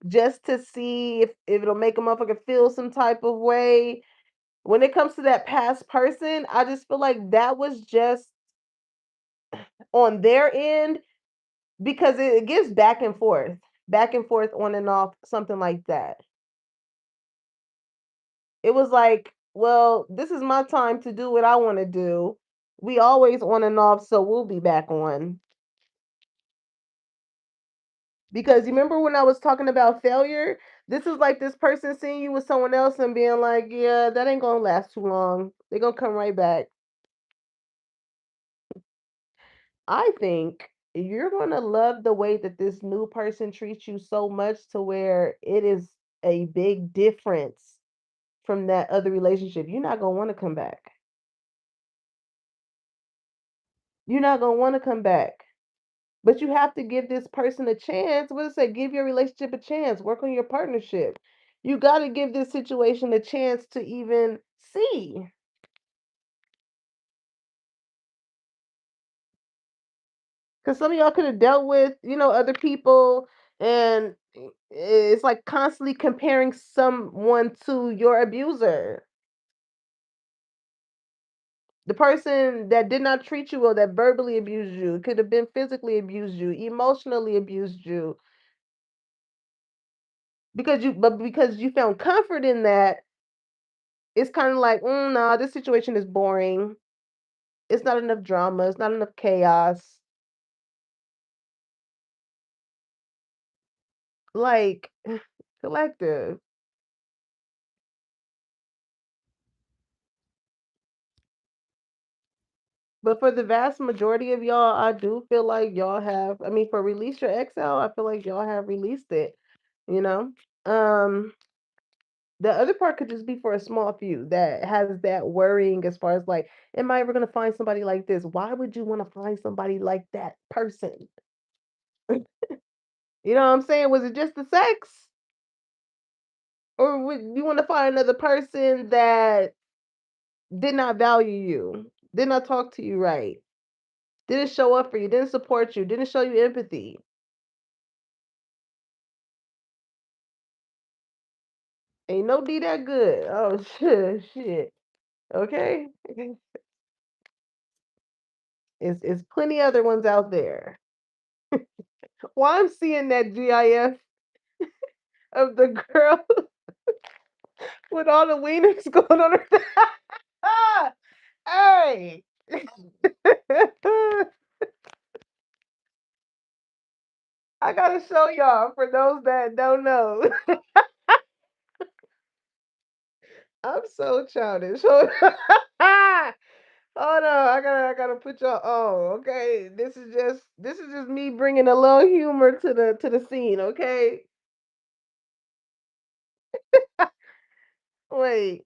A: just to see if it'll make a motherfucker feel some type of way, when it comes to that past person, I just feel like that was just on their end because it gives back and forth, on and off, something like that. It was like, well, this is my time to do what I want to do. We always on and off, so we'll be back on. Because you remember when I was talking about failure? This is like this person seeing you with someone else and being like, yeah, that ain't gonna last too long. They're gonna come right back. I think you're gonna love the way that this new person treats you so much to where it is a big difference from that other relationship. You're not gonna want to come back. You're not gonna want to come back. But you have to give this person a chance. What does it say? Give your relationship a chance. Work on your partnership. You got to give this situation a chance to even see. Because some of y'all could have dealt with, other people, and it's like constantly comparing someone to your abuser. The person that did not treat you well, that verbally abused you, could have been physically abused you, emotionally abused you, because you found comfort in that. It's kind of like, nah, this situation is boring. It's not enough drama. It's not enough chaos. Like, collective. But for the vast majority of y'all, I do feel like y'all have, I mean, for Release Your Exile, I feel like y'all have released it, you know? Um, the other part could just be for a small few that has that worrying as far as like, am I ever gonna find somebody like this? Why would you want to find somebody like that person? You know what I'm saying? Was it just the sex? Or would you want to find another person that did not value you, did not talk to you right, didn't show up for you, didn't support you, didn't show you empathy? Ain't no D that good. Oh shit, shit. Okay. It's plenty other ones out there. While I'm seeing that GIF of the girl with all the wieners going on her. Hey. I gotta show y'all for those that don't know. I'm so childish. Hold on. Hold on. I gotta put y'all on. Okay. This is just me bringing a little humor to the scene, okay? Wait.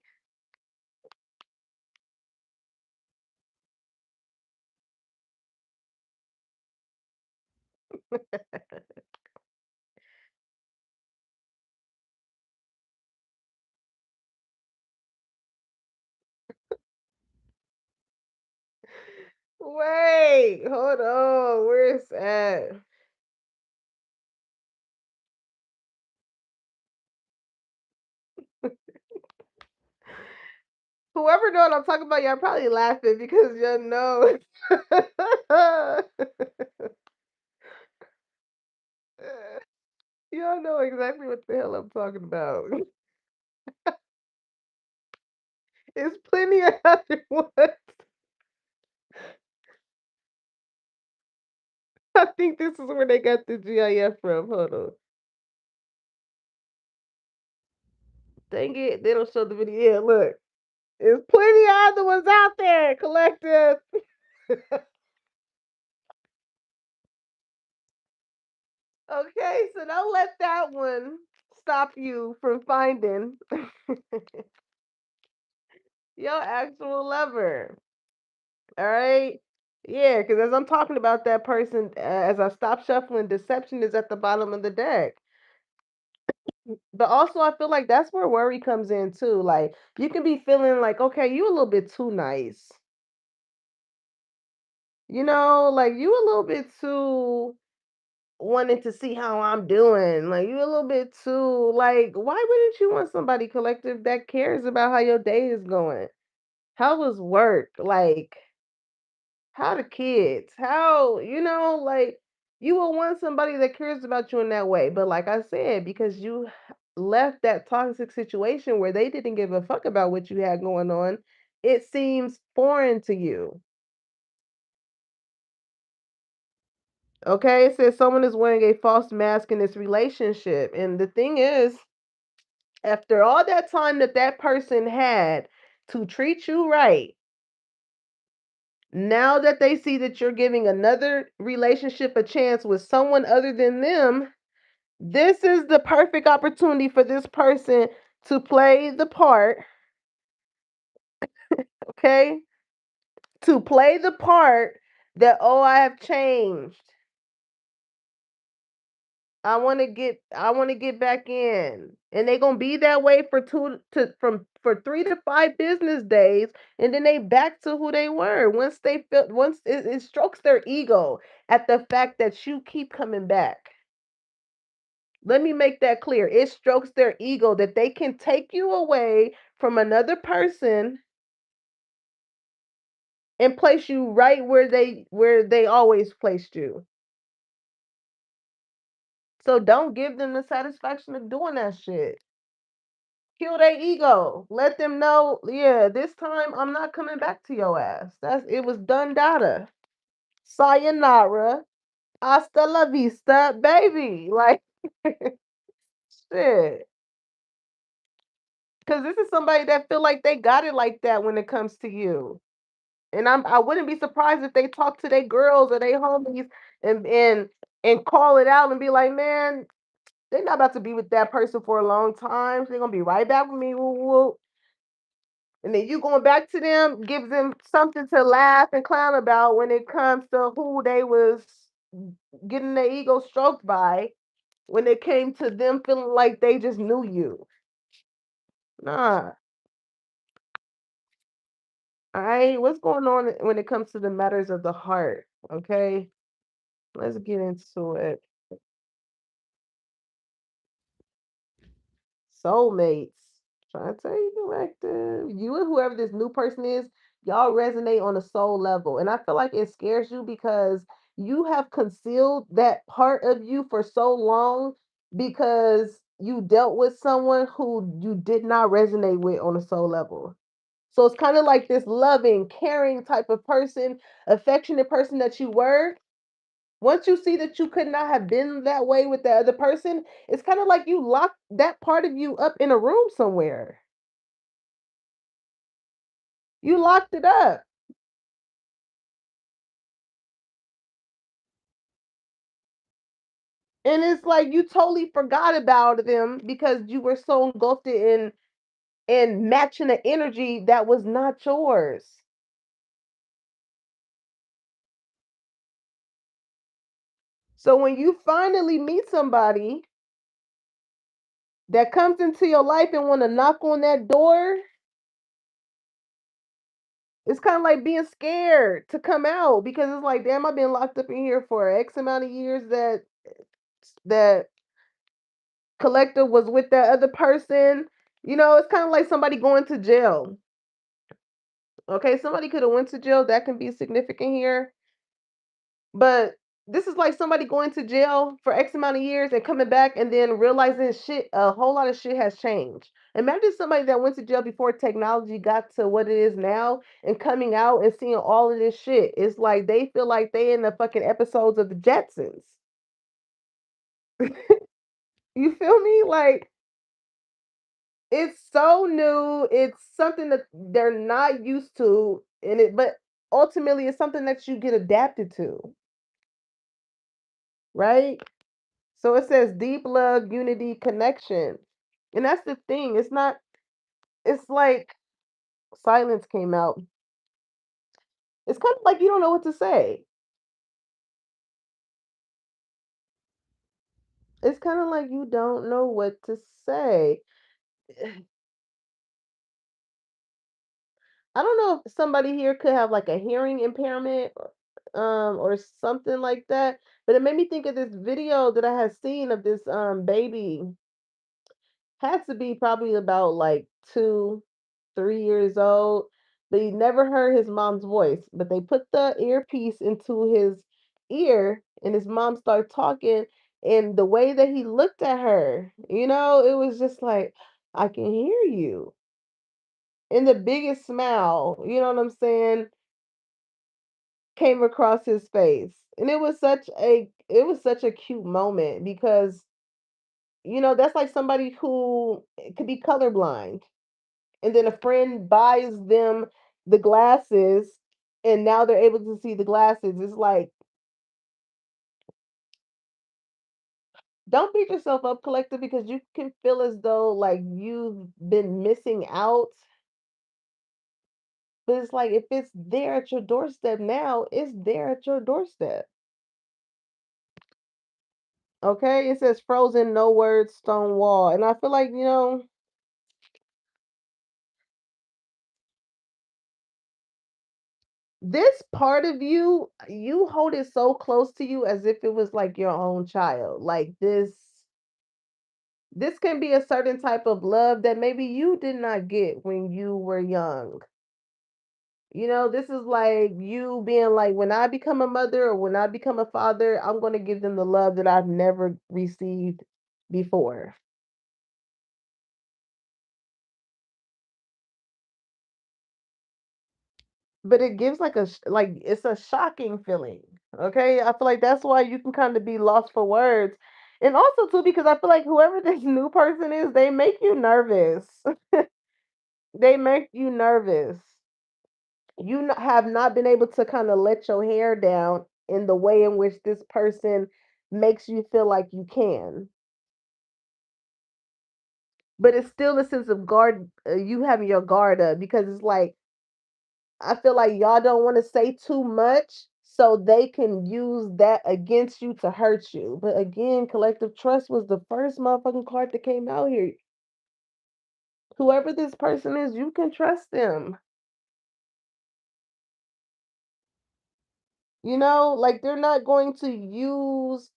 A: Wait. Hold on. Where's at? Whoever know what I'm talking about, y'all probably laughing because you know. Y'all know exactly what the hell I'm talking about. It's plenty of other ones. I think this is where they got the GIF from. Hold on. Dang it, they don't show the video. Yeah, look. There's plenty of other ones out there, collective. Okay, so don't let that one stop you from finding your actual lover. All right. Yeah, because as I'm talking about that person, as I stop shuffling, deception is at the bottom of the deck. But also, I feel like that's where worry comes in too. Like, you can be feeling like, okay, you a little bit too nice. Like you a little bit too wanting to see how I'm doing. Like, you a little bit too, like, why wouldn't you want somebody collective that cares about how your day is going? How was work? Like, how the kids? How, like you will want somebody that cares about you in that way. But like I said, because you left that toxic situation where they didn't give a fuck about what you had going on, it seems foreign to you. Okay, it says someone is wearing a false mask in this relationship. And the thing is, after all that time that person had to treat you right, now that they see that you're giving another relationship a chance with someone other than them, this is the perfect opportunity for this person to play the part, okay? To play the part that, oh, I have changed. I want to get back in. And they're going to be that way for 3 to 5 business days, and then they back to who they were. Once it strokes their ego at the fact that you keep coming back. Let me make that clear. It strokes their ego that they can take you away from another person and place you right where they always placed you. So don't give them the satisfaction of doing that shit. Kill their ego. Let them know, yeah, this time I'm not coming back to your ass. It was done data. Sayonara. Hasta la vista, baby. Like shit. Cause this is somebody that feel like they got it like that when it comes to you. And I wouldn't be surprised if they talk to their girls or their homies and call it out and be like, man, they're not about to be with that person for a long time. So they're gonna be right back with me. Woo, woo. And then you going back to them gives them something to laugh and clown about when it comes to who they was getting their ego stroked by when it came to them feeling like they just knew you. Nah. All right. What's going on when it comes to the matters of the heart? Okay. Let's get into it. Soulmates. Trying to tell you, collective. You and whoever this new person is, y'all resonate on a soul level. And I feel like it scares you because you have concealed that part of you for so long because you dealt with someone who you did not resonate with on a soul level. So it's kind of like this loving, caring type of person, affectionate person that you were. Once you see that you could not have been that way with the other person, it's kind of like you locked that part of you up in a room somewhere. You locked it up. And it's like you totally forgot about them because you were so engulfed in matching the energy that was not yours. So when you finally meet somebody that comes into your life and want to knock on that door, it's kind of like being scared to come out because it's like, damn, I've been locked up in here for X amount of years that collective was with that other person. It's kind of like somebody going to jail. Okay, somebody could have went to jail. That can be significant here. But this is like somebody going to jail for X amount of years and coming back and then realizing shit, a whole lot of shit has changed. Imagine somebody that went to jail before technology got to what it is now and coming out and seeing all of this shit. It's like they feel like they in the fucking episodes of the Jetsons. You feel me? Like it's so new. It's something that they're not used to in it, but ultimately it's something that you get adapted to, right? So it says deep love, unity, connection. And that's the thing. It's not, it's like silence came out. It's kind of like you don't know what to say. It's kind of like you don't know what to say. I don't know if somebody here could have like a hearing impairment or something like that, but it made me think of this video that I had seen of this baby. Had to be probably about like 2, 3 years old, but he never heard his mom's voice. But they put the earpiece into his ear, and his mom started talking. And the way that he looked at her, it was just like, I can hear you. And the biggest smile, you know what I'm saying, came across his face. And it was such a cute moment because, that's like somebody who could be colorblind and then a friend buys them the glasses and now they're able to see the glasses. It's like, don't beat yourself up, collective, because you can feel as though like you've been missing out. But it's like if it's there at your doorstep now, it's there at your doorstep. Okay, it says frozen, no words, stone wall. And I feel like, this part of you, you hold it so close to you as if it was like your own child. Like this can be a certain type of love that maybe you did not get when you were young. This is like you being like, when I become a mother or when I become a father, I'm going to give them the love that I've never received before. But it gives like like it's a shocking feeling. Okay, I feel like that's why you can kind of be lost for words. And also too because I feel like whoever this new person is, they make you nervous. They make you nervous. Have not been able to kind of let your hair down in the way in which this person makes you feel like you can. But it's still a sense of guard, you having your guard up because it's like, I feel like y'all don't want to say too much so they can use that against you to hurt you. But again, collective trust was the first motherfucking card that came out here. Whoever this person is, you can trust them. Like they're not going to use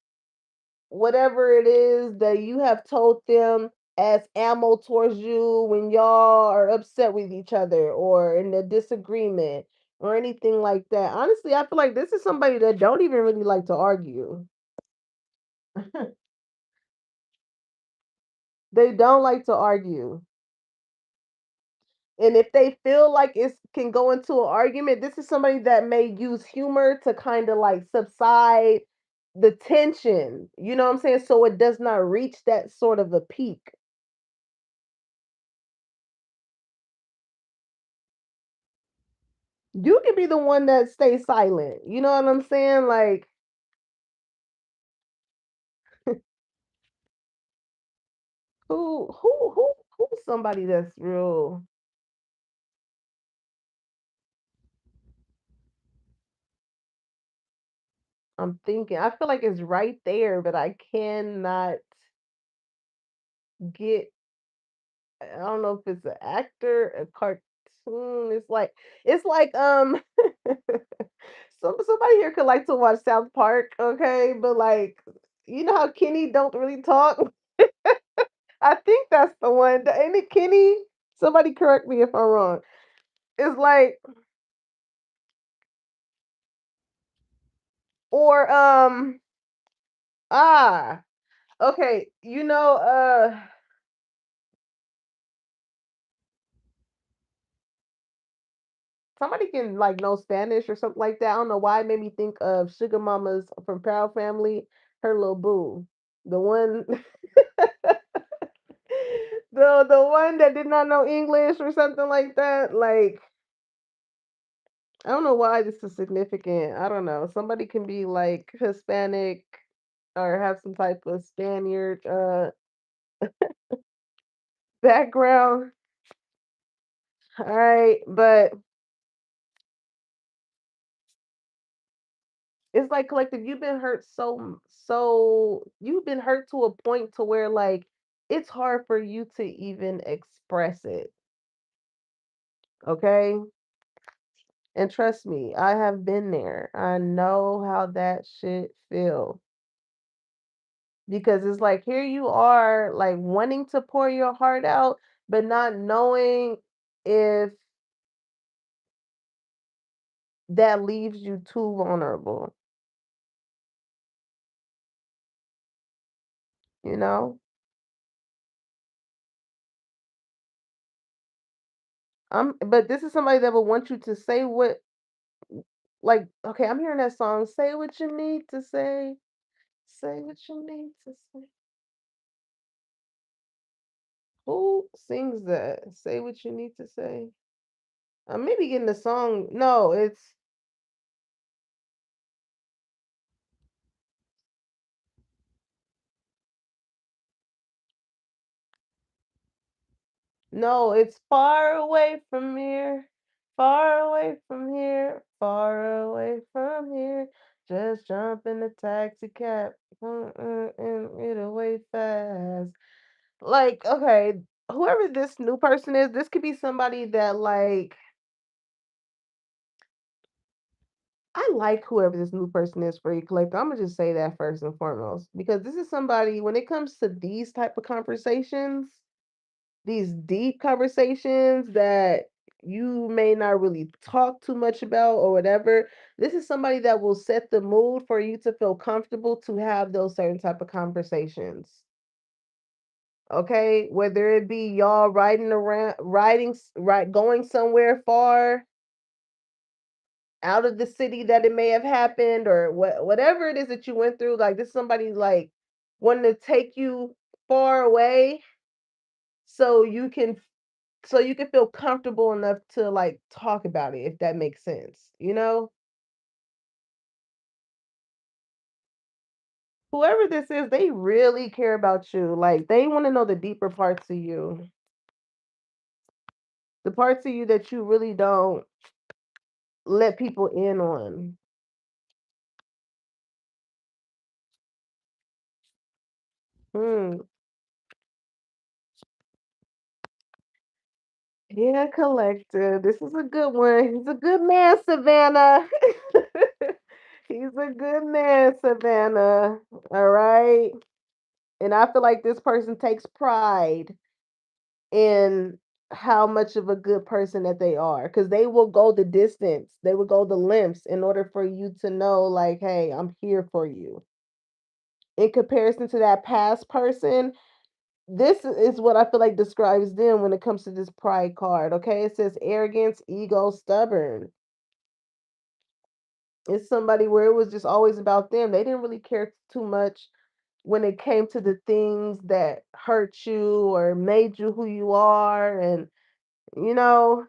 A: whatever it is that you have told them as ammo towards you when y'all are upset with each other or in a disagreement. or anything like that. Honestly, I feel like this is somebody that don't even really like to argue. They don't like to argue. And if they feel like it can go into an argument, this is somebody that may use humor to kind of like subside the tension. You know what I'm saying? So it does not reach that sort of a peak. You can be the one that stays silent. You know what I'm saying? Like who's somebody that's real. I'm thinking. I feel like it's right there, but I cannot get. I don't know if it's an actor, a cartoon. It's like somebody here could like to watch South Park, okay? But like, you know how Kenny don't really talk. I think that's the one. Ain't it Kenny? Somebody correct me if I'm wrong. It's like, or ah, okay. Somebody can like know Spanish or something like that. I don't know why it made me think of Sugar Mama's from Proud Family, her little boo. The one the one that did not know English or something like that. Like I don't know why this is significant. I don't know. Somebody can be like Hispanic or have some type of Spaniard background. All right, but it's like collective, you've been hurt you've been hurt to a point to where like it's hard for you to even express it. Okay? And trust me, I have been there. I know how that shit feel. Because it's like here you are like wanting to pour your heart out, but not knowing if that leaves you too vulnerable, you know? But this is somebody that will want you to say what like, okay, I'm hearing that song, "Say what you need to say, say what you need to say." Who sings that? "Say what you need to say." I may be getting the song. No, it's "Far away from here, far away from here, far away from here. Just jump in the taxi cab, and get away fast." Like, okay, whoever this new person is, this could be somebody that like I like whoever this new person is for you, collector. I'm gonna just say that first and foremost because this is somebody when it comes to these type of conversations, these deep conversations that you may not really talk too much about or whatever. This is somebody that will set the mood for you to feel comfortable to have those certain type of conversations. Okay, whether it be y'all riding around, right, going somewhere far out of the city that it may have happened or whatever it is that you went through, like this is somebody like wanting to take you far away so you can feel comfortable enough to like talk about it if that makes sense, you know? Whoever this is, they really care about you. Like they want to know the deeper parts of you. The parts of you that you really don't let people in on. Hmm. Yeah, collective. This is a good one. He's a good man, Savannah. He's a good man, Savannah. All right. And I feel like this person takes pride in how much of a good person that they are, because they will go the distance, they will go the lengths in order for you to know, like, hey, I'm here for you. In comparison to that past person, this is what I feel like describes them when it comes to this pride card. Okay, it says arrogance, ego, stubborn. It's somebody where it was just always about them. They didn't really care too much when it came to the things that hurt you or made you who you are. And you know,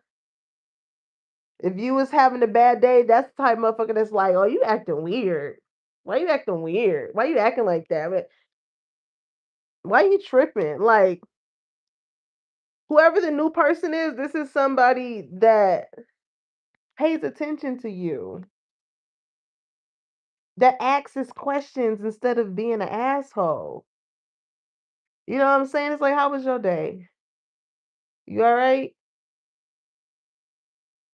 A: if you was having a bad day, that's the type of motherfucker that's like, oh, you acting weird. Why you acting weird? Why you acting like that? Why you tripping? Like, whoever the new person is, this is somebody that pays attention to you, that asks questions instead of being an asshole. You know what I'm saying? It's like, how was your day? You all right?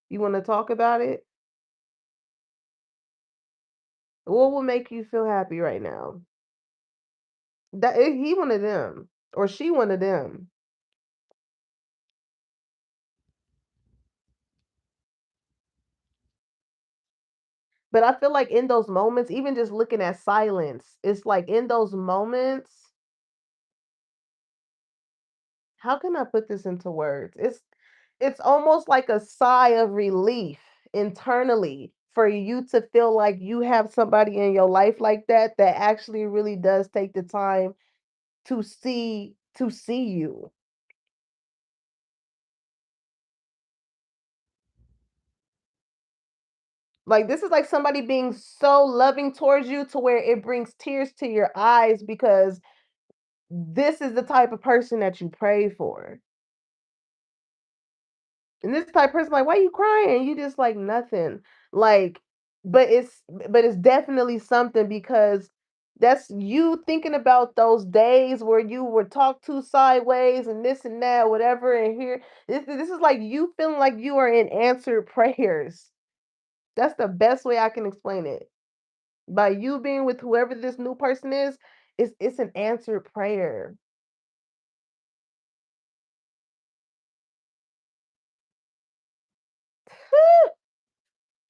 A: You want to talk about it? What will make you feel happy right now? He one of them or she one of them. But I feel like in those moments, even just looking at silence, it's like in those moments, how can I put this into words? It's almost like a sigh of relief internally for you to feel like you have somebody in your life like that that actually really does take the time to see you. Like, this is like somebody being so loving towards you to where it brings tears to your eyes because this is the type of person that you pray for. And this type of person, like, why you crying? You just like nothing. Like, but it's definitely something because that's you thinking about those days where you were talked to sideways and this and that, whatever. And here, this is like you feeling like you are in answered prayers. That's the best way I can explain it. By you being with whoever this new person is, it's an answered prayer.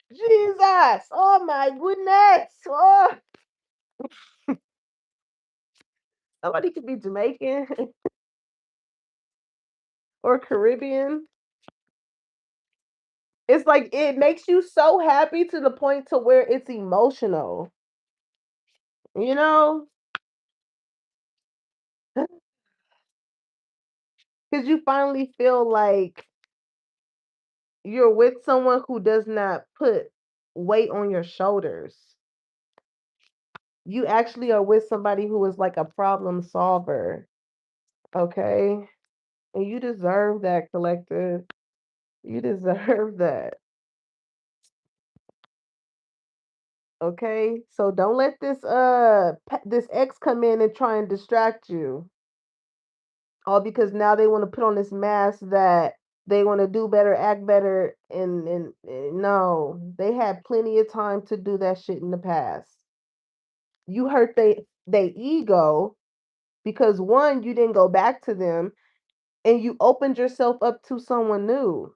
A: Jesus! Oh my goodness! Oh, somebody could be Jamaican or Caribbean. It's like it makes you so happy to the point to where it's emotional. You know, because you finally feel like you're with someone who does not put weight on your shoulders. You actually are with somebody who is like a problem solver. Okay. And you deserve that, collective. You deserve that. Okay? So don't let this ex come in and try and distract you. All because now they want to put on this mask that they want to do better, act better, and no, they had plenty of time to do that shit in the past. You hurt they ego because one, you didn't go back to them and you opened yourself up to someone new.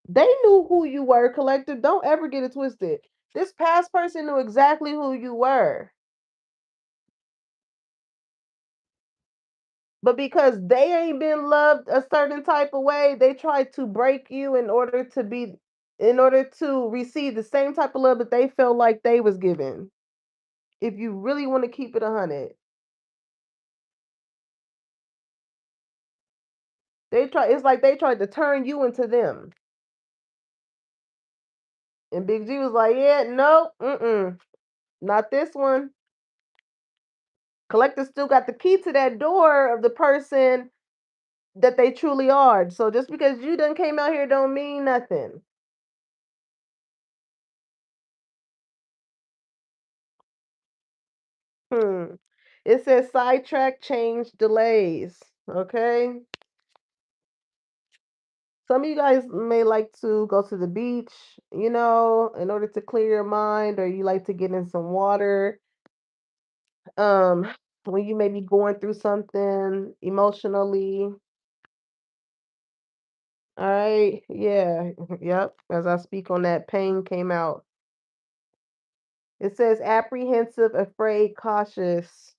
A: They knew who you were, collective. Don't ever get it twisted. This past person knew exactly who you were. But because they ain't been loved a certain type of way, they tried to break you in order to receive the same type of love that they felt like they was given. If you really want to keep it 100. It's like they tried to turn you into them. And Big G was like, yeah, no, not this one. Collector still got the key to that door of the person that they truly are. So just because you done came out here don't mean nothing. Hmm. It says sidetrack change delays. Okay. Some of you guys may like to go to the beach, in order to clear your mind, or you like to get in some water. Um, when you may be going through something emotionally. Alright, yeah, yep, as I speak on that, pain came out. It says apprehensive, afraid, cautious.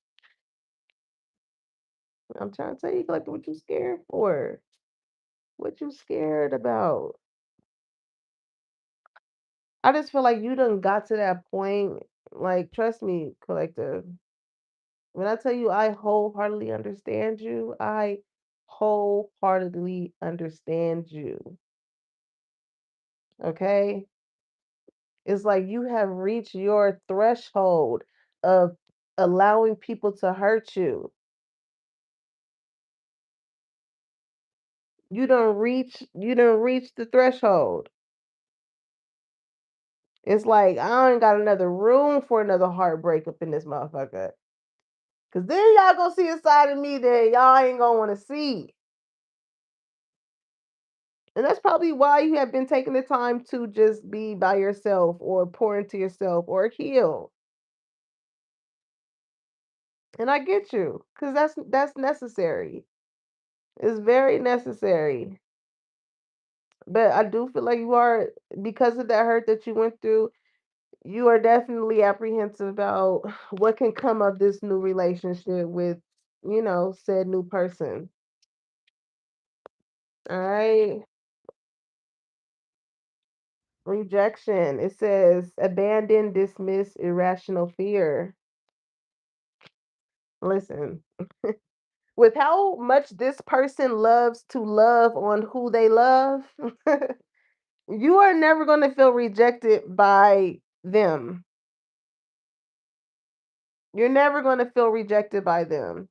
A: I'm trying to tell you, like, what you scared for? What you scared about? I just feel like you done got to that point. Like, trust me, collective. When I tell you I wholeheartedly understand you, I wholeheartedly understand you. Okay? It's like you have reached your threshold of allowing people to hurt you. You don't reach the threshold. It's like I ain't got another room for another heartbreak up in this motherfucker. Cause then y'all gonna see a side of me that y'all ain't gonna wanna see. And that's probably why you have been taking the time to just be by yourself or pour into yourself or heal. And I get you, cause that's necessary. It's very necessary. But I do feel like you are, because of that hurt that you went through, you are definitely apprehensive about what can come of this new relationship with, said new person. All right. Rejection. It says abandon, dismiss, irrational fear. Listen, with how much this person loves to love on who they love, you are never going to feel rejected by them. You're never going to feel rejected by them.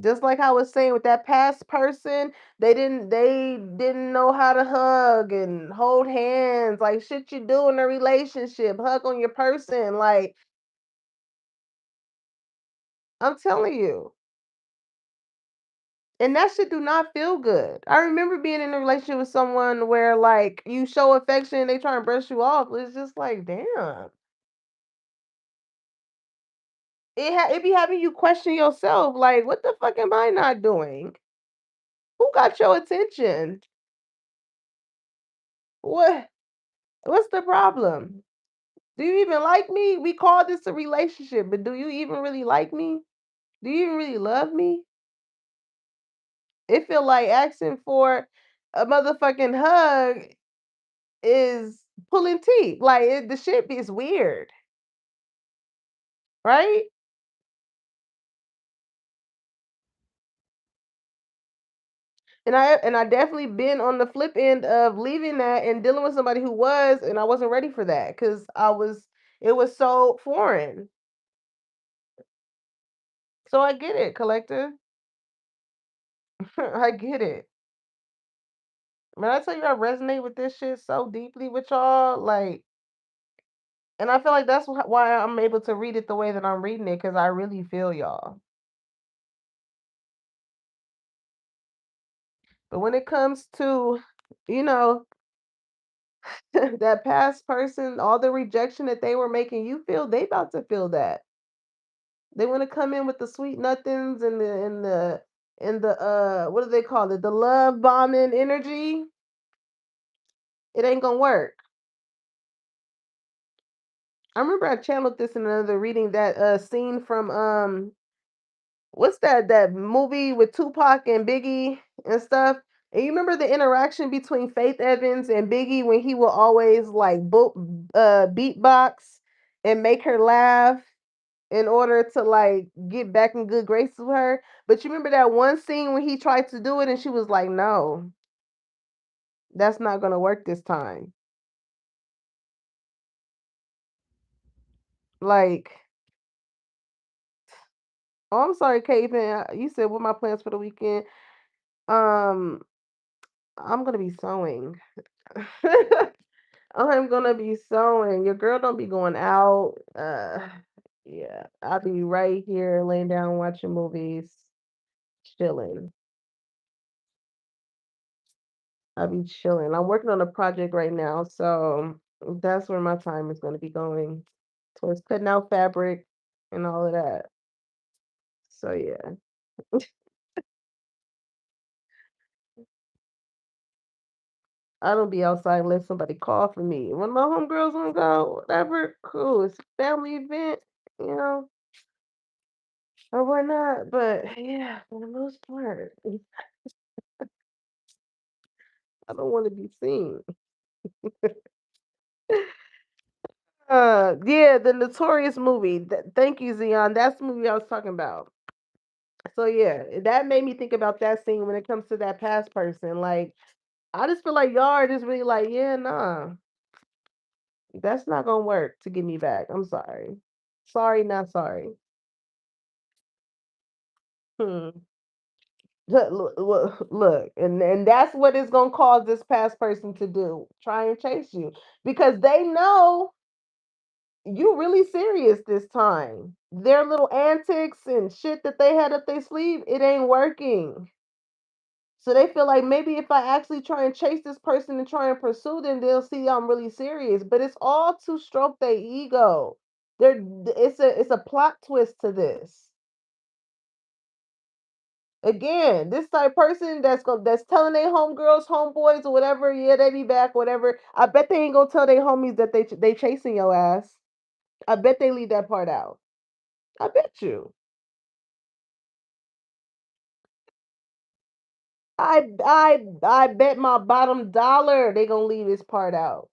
A: Just like I was saying with that past person, they didn't know how to hug and hold hands, like shit you do in a relationship, hug on your person. Like, I'm telling you. And that shit do not feel good. I remember being in a relationship with someone where like you show affection, they try and brush you off. It's just like, damn. It be having you question yourself, like, what the fuck am I not doing? Who got your attention? What what's the problem? Do you even like me? We call this a relationship, but do you even really like me? Do you even really love me? It feel like asking for a motherfucking hug is pulling teeth. Like the shit is weird, right? And I definitely been on the flip end of leaving that and dealing with somebody who was, and I wasn't ready for that because it was so foreign. So I get it, collective. I get it. When I tell you I resonate with this shit so deeply with y'all, like, and I feel like that's why I'm able to read it the way that I'm reading it because I really feel y'all. But when it comes to, you know, that past person, all the rejection that they were making you feel, they about to feel that. They want to come in with the sweet nothings and the what do they call it? The love bombing energy. It ain't gonna work. I remember I channeled this in another reading, that scene from what's that movie with Tupac and Biggie and stuff? And you remember the interaction between Faith Evans and Biggie when he will always like beatbox and make her laugh in order to like get back in good graces with her. But you remember that one scene when he tried to do it and she was like, "No, that's not gonna work this time." Like, oh, I'm sorry, Caven. You said what my plans for the weekend? Um, I'm gonna be sewing. I'm gonna be sewing. Your girl don't be going out. Yeah, I'll be right here laying down watching movies, chilling. I'll be chilling. I'm working on a project right now, so that's where my time is gonna be going towards cutting out fabric and all of that. So yeah. I don't be outside unless somebody call for me. When my homegirls wanna go, whatever, cool. It's a family event, you know, or whatnot. But yeah, for the most part, I don't want to be seen. Yeah, the Notorious movie. Thank you, Zion. That's the movie I was talking about. So yeah, that made me think about that scene when it comes to that past person. Like, I just feel like y'all are just really like, yeah, nah, that's not gonna work to get me back. I'm sorry. Sorry, not sorry. Hmm. Look, and that's what it's gonna cause this past person to do. Try and chase you because they know you really serious this time. Their little antics and shit that they had up their sleeve, it ain't working. So they feel like maybe if I actually try and chase this person and try and pursue them, they'll see I'm really serious. But it's all to stroke their ego. It's a plot twist to this. Again, this type person that's telling their homegirls, homeboys, or whatever, yeah, they be back, whatever. I bet they ain't gonna tell their homies that they chasing your ass. I bet they leave that part out. I bet you. I bet my bottom dollar they gonna leave this part out.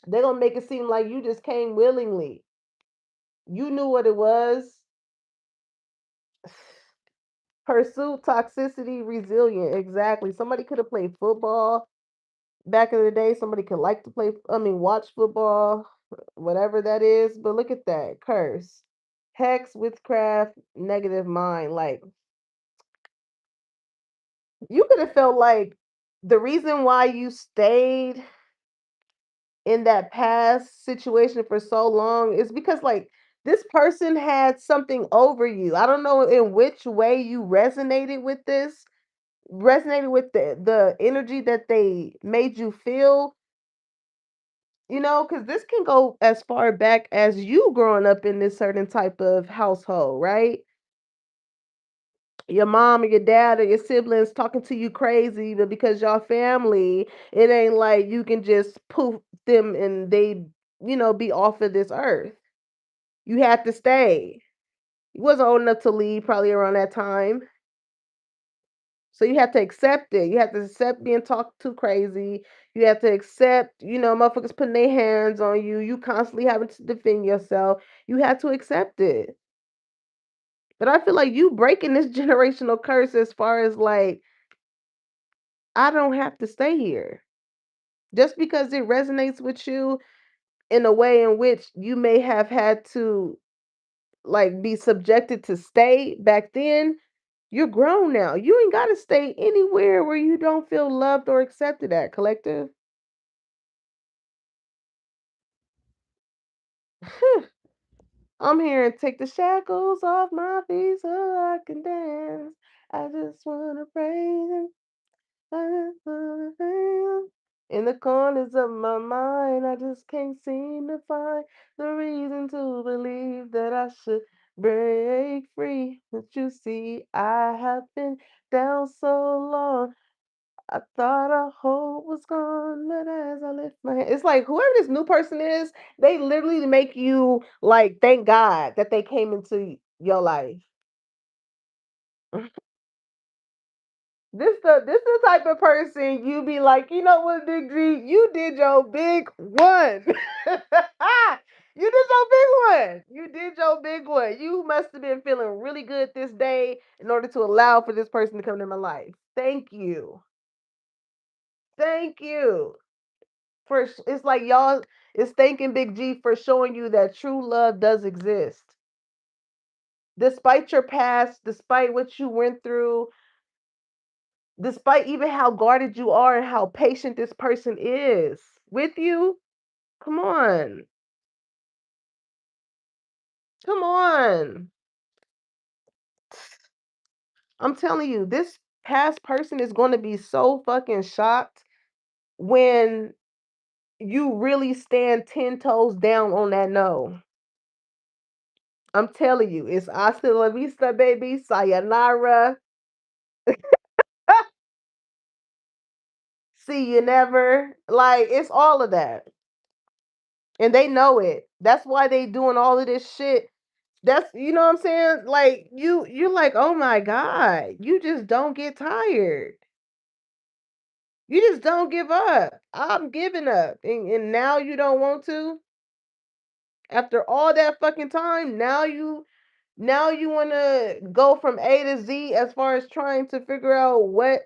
A: They gonna make it seem like you just came willingly. You knew what it was. Pursuit, toxicity, resilient. Exactly. Somebody could have played football back in the day. Somebody could like to play, I mean, watch football, whatever that is. But look at that curse. Hex, witchcraft, negative mind. Like, you could have felt like the reason why you stayed in that past situation for so long is because like this person had something over you. I don't know in which way you resonated with this, resonated with the energy that they made you feel, because this can go as far back as you growing up in this certain type of household, right? Your mom or your dad or your siblings talking to you crazy, but because y'all family, it ain't like you can just poof them and they, be off of this earth. You had to stay. You wasn't old enough to leave probably around that time. So you have to accept it. You have to accept being talked to crazy. You have to accept, motherfuckers putting their hands on you. You constantly having to defend yourself. You have to accept it. But I feel like you breaking this generational curse as far as like, I don't have to stay here. Just because it resonates with you in a way in which you may have had to like be subjected to stay back then, you're grown now. You ain't got to stay anywhere where you don't feel loved or accepted at, collective. I'm here and take the shackles off my feet so I can dance. I just want to praise him. I just wanna praise him. In the corners of my mind, I just can't seem to find the reason to believe that I should break free. But you see, I have been down so long. I thought our hope was gone, but as I lift my hand, it's like whoever this new person is, they literally make you like thank God that they came into your life. This the type of person you be like, you know what, Big G, you did your big one. You did your big one. You did your big one. You must have been feeling really good this day in order to allow for this person to come into my life. Thank you. Thank you. It's like y'all is thanking Big G for showing you that true love does exist. Despite your past, despite what you went through, despite even how guarded you are and how patient this person is with you. Come on. Come on. I'm telling you, this past person is going to be so fucking shocked when you really stand 10 toes down on that no. I'm telling you, it's hasta la vista, baby. Sayonara. See you never. Like it's all of that. And they know it. That's why they doing all of this shit. That's you know what I'm saying? Like you're like, "Oh my god, you just don't get tired. You just don't give up. I'm giving up." And now you don't want to? After all that fucking time, now you want to go from A to Z as far as trying to figure out what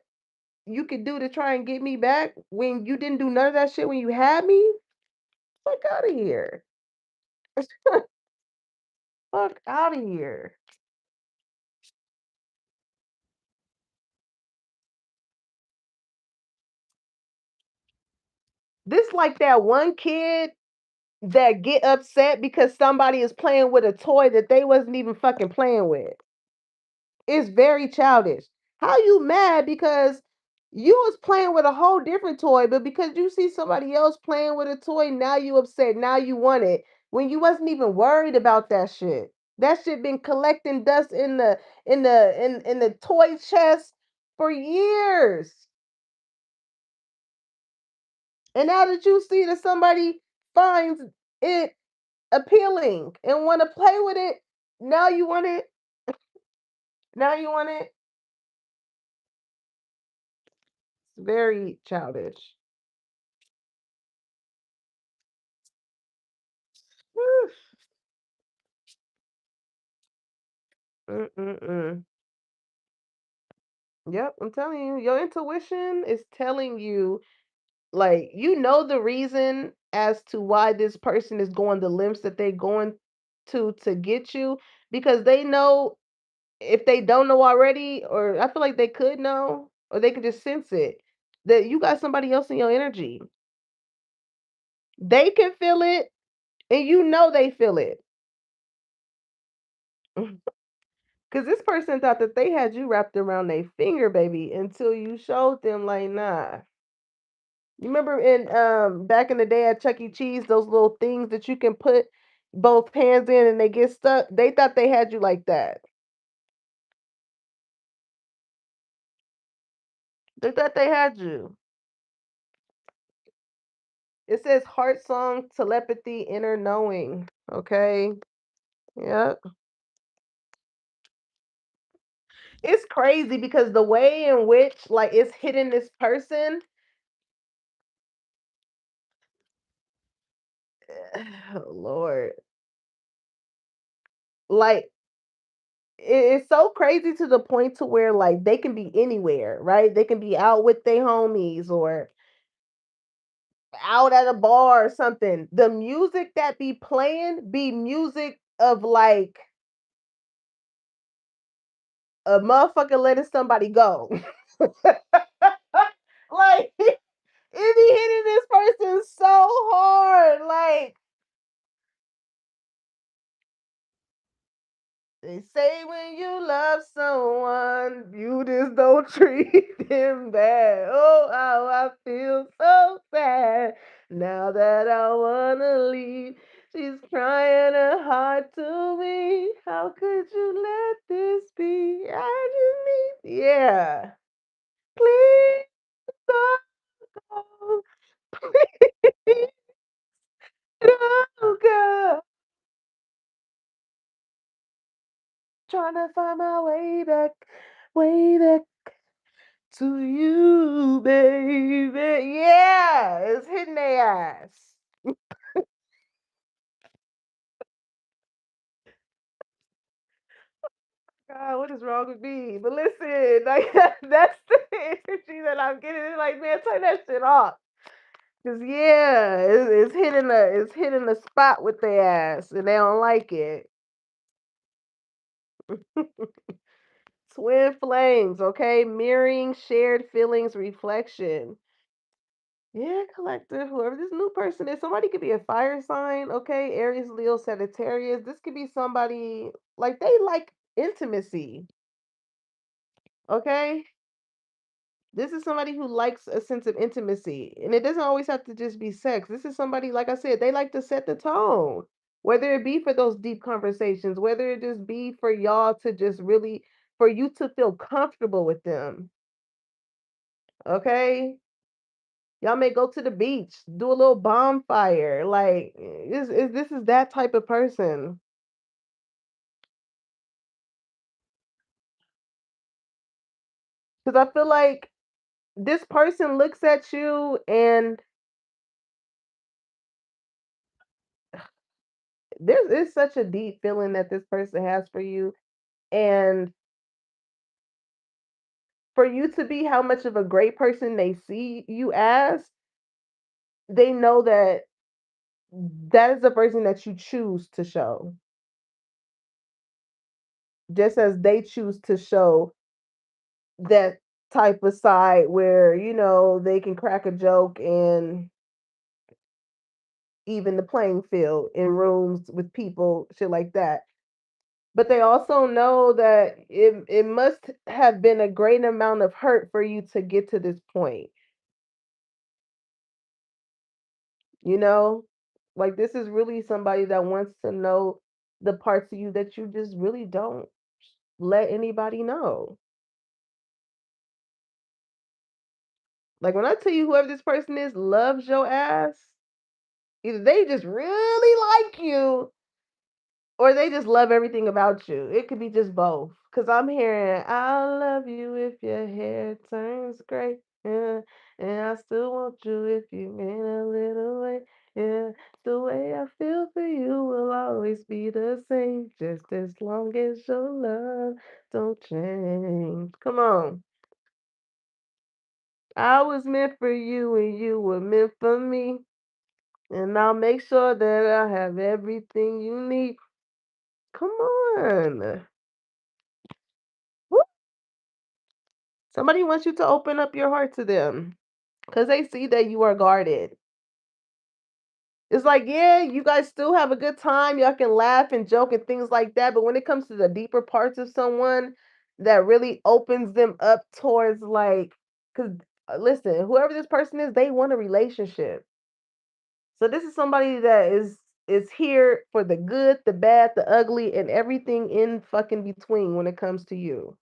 A: you could do to try and get me back when you didn't do none of that shit when you had me? Fuck out of here. Fuck out of here. This like that one kid that get upset because somebody is playing with a toy that they wasn't even fucking playing with. It's very childish. How you mad because you was playing with a whole different toy, but because you see somebody else playing with a toy, now you upset. Now you want it when you wasn't even worried about that shit. That shit been collecting dust in the toy chest for years. And now that you see that somebody finds it appealing and want to play with it, now you want it. Now you want it. It's very childish. Mm-mm-mm. Yep, I'm telling you, your intuition is telling you, like, you know the reason as to why this person is going the lengths that they going to get you because they know if they don't know already, or I feel like they could know, or they could just sense it, that you got somebody else in your energy. They can feel it, and you know they feel it. Because this person thought that they had you wrapped around their finger, baby, until you showed them, like, nah. You remember in back in the day at Chuck E. Cheese, those little things that you can put both hands in and they get stuck? They thought they had you like that. They thought they had you. It says heart song, telepathy, inner knowing. Okay. Yep. It's crazy because the way in which like it's hitting this person, oh Lord. Like it's so crazy to the point to where like they can be anywhere, right? They can be out with their homies or out at a bar or something. The music that be playing be music of like a motherfucker letting somebody go. Like it be hitting this person so hard. Like they say when you love someone, you just don't treat them bad. Oh, how I feel so sad now that I wanna leave. She's trying her hard to me. How could you let this be? I just need, yeah. Please don't go. Please don't go. Trying to find my way back to you, baby. Yeah, it's hitting their ass. God, what is wrong with me? But listen, like that's the energy that I'm getting. It's like, man, turn that shit off. Cause yeah, it's hitting the spot with their ass, and they don't like it. Twin flames, okay, mirroring shared feelings, reflection. Yeah, collective, whoever this new person is, somebody could be a fire sign, okay? Aries, Leo, Sagittarius. This could be somebody like they like intimacy, okay? This is somebody who likes a sense of intimacy, and it doesn't always have to just be sex. This is somebody, like I said, they like to set the tone, whether it be for those deep conversations, whether it just be for y'all to just really, for you to feel comfortable with them, okay? Y'all may go to the beach, do a little bonfire. Like, this is that type of person. Because I feel like this person looks at you and there's it's such a deep feeling that this person has for you. And for you to be how much of a great person they see you as, they know that that is the person that you choose to show, just as they choose to show that type of side where, they can crack a joke and even the playing field in rooms with people, shit like that. But they also know that it must have been a great amount of hurt for you to get to this point, you know? Like this is really somebody that wants to know the parts of you that you just really don't let anybody know. Like when I tell you whoever this person is loves your ass, either they just really like you or they just love everything about you. It could be just both. Cause I'm hearing, I love you if your hair turns gray. Yeah. And I still want you if you gain a little weight. Yeah. The way I feel for you will always be the same. Just as long as your love don't change. Come on. I was meant for you and you were meant for me. And I'll make sure that I have everything you need. Come on. Woo. Somebody wants you to open up your heart to them because they see that you are guarded. It's like, yeah, you guys still have a good time. Y'all can laugh and joke and things like that. But when it comes to the deeper parts of someone that really opens them up towards, like, because listen, whoever this person is, they want a relationship. So this is somebody that is here for the good, the bad, the ugly, and everything in fucking between when it comes to you.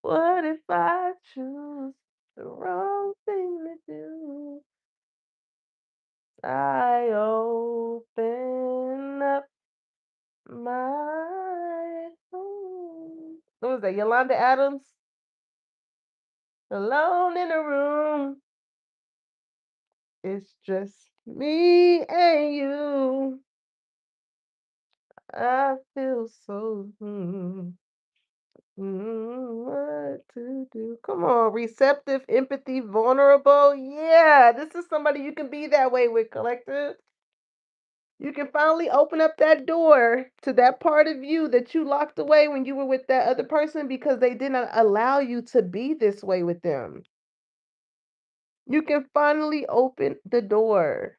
A: What if I choose the wrong thing to do? I open up my home. What was that? Yolanda Adams? Alone in a room. It's just me and you. I feel so what to do. Come on, receptive, empathy, vulnerable. Yeah, this is somebody you can be that way with, collective. You can finally open up that door to that part of you that you locked away when you were with that other person because they didn't allow you to be this way with them. You can finally open the door.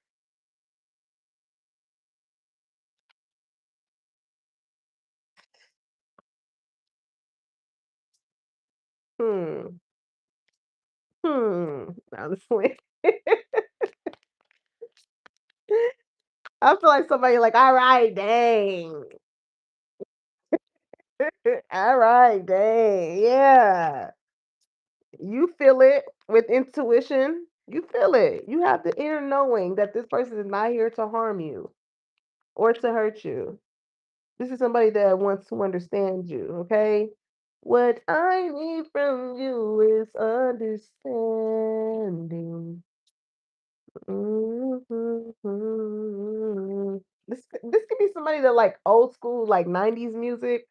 A: Hmm. Honestly. I feel like somebody like, all right, dang. All right, dang. Yeah. You feel it with intuition. You feel it. You have the inner knowing that this person is not here to harm you or to hurt you. This is somebody that wants to understand you, okay? What I need from you is understanding. Mhm. This could be somebody that like old school, like 90s music,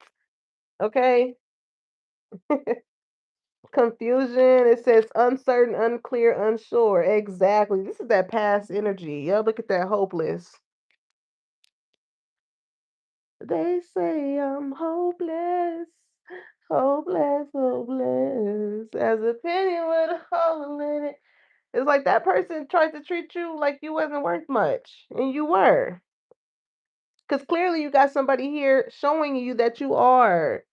A: okay? Confusion, it says uncertain, unclear, unsure. Exactly. This is that past energy. Yeah, look at that hopeless. They say I'm hopeless, hopeless, hopeless. As a penny with a hole in it. It's like that person tried to treat you like you wasn't worth much, and you were. Because clearly you got somebody here showing you that you are.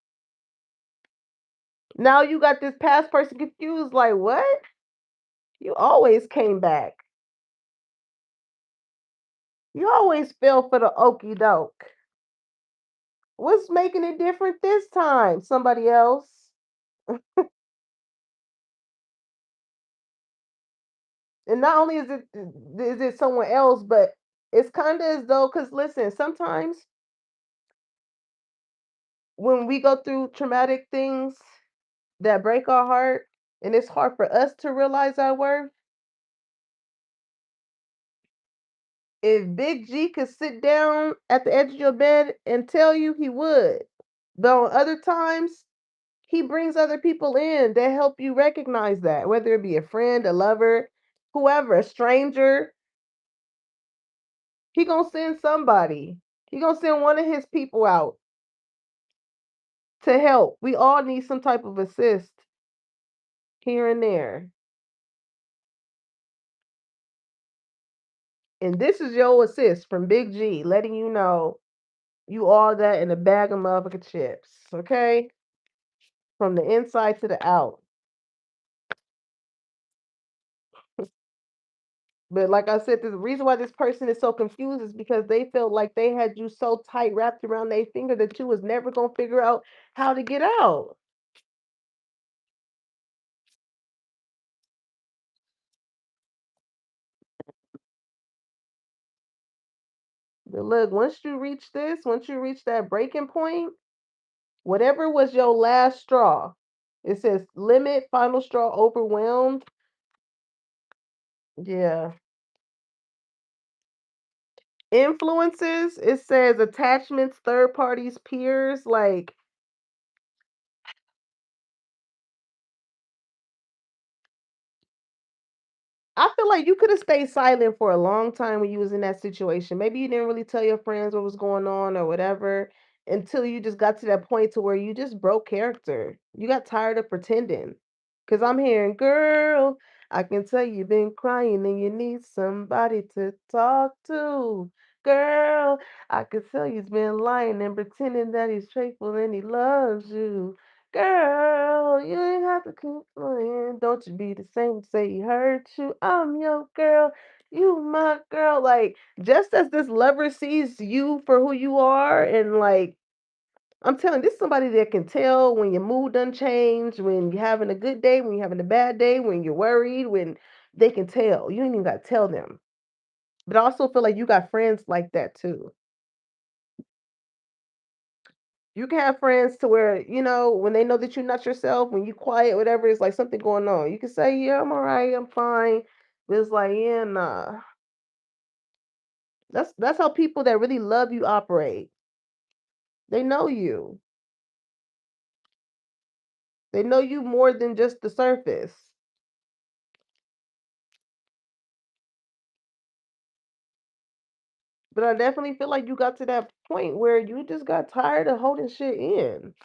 A: Now you got this past person confused, like, what? You always came back. You always fell for the okey doke. What's making it different this time? Somebody else. And not only is it someone else, but it's kind of as though, because listen, sometimes when we go through traumatic things that break our heart, and it's hard for us to realize our worth, if Big G could sit down at the edge of your bed and tell you, he would. But on other times, he brings other people in that help you recognize that, whether it be a friend, a lover, whoever, a stranger. He gonna send somebody. He gonna send one of his people out to help. We all need some type of assist here and there. And this is your assist from Big G, letting you know you all that in a bag of motherfucking chips. Okay? From the inside to the out. But like I said, the reason why this person is so confused is because they felt like they had you so tight wrapped around their finger that you was never gonna figure out how to get out. But look, once you reach that breaking point, whatever was your last straw, it says limit, final straw, overwhelmed. Yeah. Influences, it says attachments, third parties, peers, like I feel like you could have stayed silent for a long time when you was in that situation. Maybe you didn't really tell your friends what was going on or whatever until you just got to that point to where you just broke character. You got tired of pretending. Cause I'm hearing, girl, I can tell you've been crying and you need somebody to talk to. Girl, I can tell you've been lying and pretending that he's faithful and he loves you. Girl, you ain't have to keep playing. Don't you be the same. Say he hurt you. I'm your girl. You my girl. Like, just as this lover sees you for who you are, and like, I'm telling this is somebody that can tell when your mood done change, when you're having a good day, when you're having a bad day, when you're worried, when they can tell. You ain't even got to tell them. But I also feel like you got friends like that too. You can have friends to where, when they know that you're not yourself, when you quiet, whatever, it's like something going on. You can say, yeah, I'm all right, I'm fine. But it's like, yeah, nah. That's how people that really love you operate. They know you. They know you more than just the surface. But I definitely feel like you got to that point where you just got tired of holding shit in.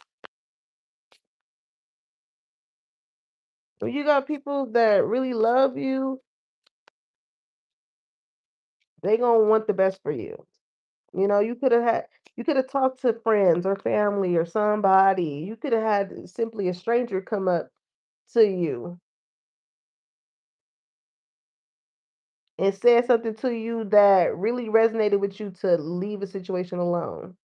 A: When you got people that really love you, they gonna want the best for you. You could have talked to friends or family or somebody. You could have had simply a stranger come up to you and said something to you that really resonated with you to leave a situation alone.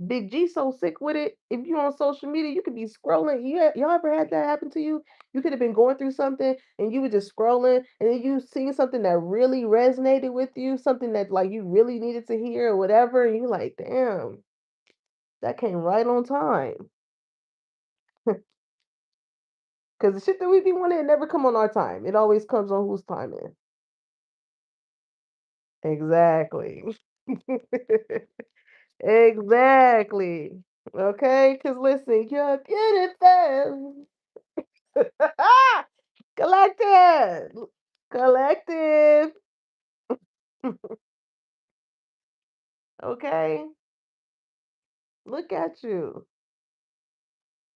A: Big G so sick with it. If you're on social media, you could be scrolling. Y'all ever had that happen to you? You could have been going through something and you were just scrolling and then you seen something that really resonated with you, something that like you really needed to hear or whatever, and you like, damn, that came right on time. Because the shit that we be wanting, it never come on our time. It always comes on whose time is. Exactly. Exactly. Okay? Because listen, you're beautiful. Collective. Collective. Okay? Look at you.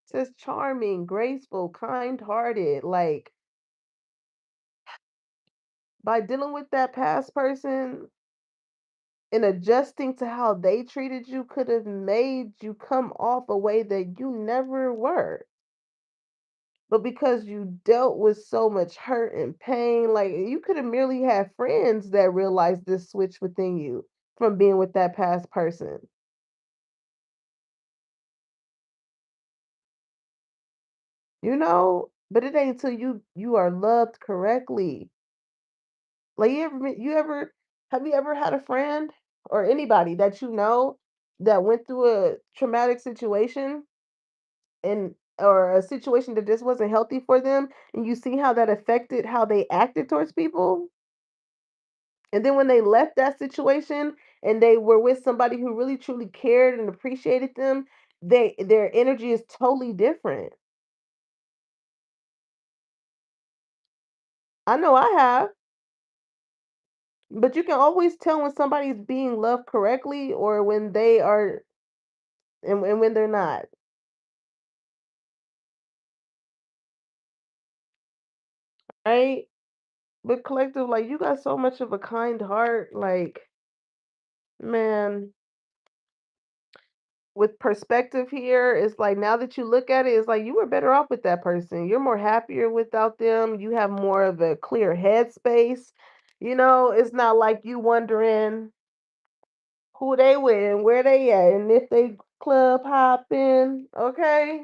A: Says charming, graceful, kind-hearted. Like, by dealing with that past person, and adjusting to how they treated you could have made you come off a way that you never were. But because you dealt with so much hurt and pain, like you could have merely had friends that realized this switch within you from being with that past person. But it ain't until you are loved correctly. Like you ever have you ever had a friend or anybody that you know that went through a traumatic situation and or a situation that just wasn't healthy for them and you see how that affected how they acted towards people? And then when they left that situation and they were with somebody who really truly cared and appreciated them, their energy is totally different. I know I have, but you can always tell when somebody's being loved correctly or when they are and when they're not, right? But collective, like you got so much of a kind heart, like man, with perspective here, it's like now that you look at it, it's like you were better off with that person. You're more happier without them. You have more of a clear headspace. It's not like you wondering who they with and where they at and if they club hopping. Okay.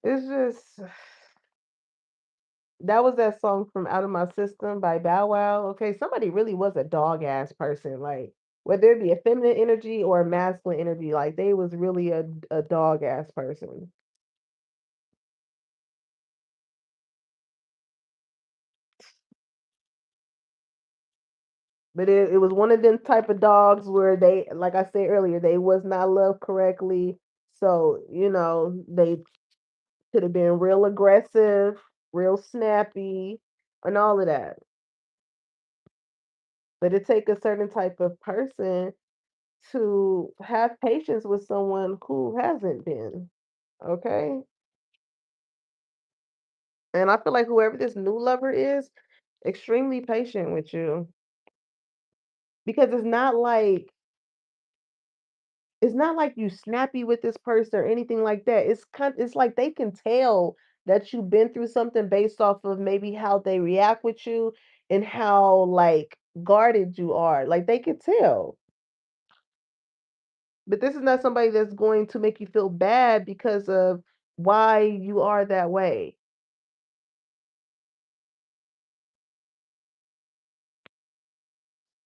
A: It's just that was that song from Out of My System by Bow Wow. Okay, somebody really was a dog ass person. Like whether it be a feminine energy or a masculine energy, like they was really a dog ass person. But it was one of them type of dogs where they, like I said earlier, they was not loved correctly. So, they could have been real aggressive, real snappy, and all of that. But it take a certain type of person to have patience with someone who hasn't been. Okay. And I feel like whoever this new lover is, extremely patient with you. Because it's not like you snappy with this person or anything like that. It's like they can tell that you've been through something based off of maybe how they react with you and how like guarded you are. Like they can tell. But this is not somebody that's going to make you feel bad because of why you are that way.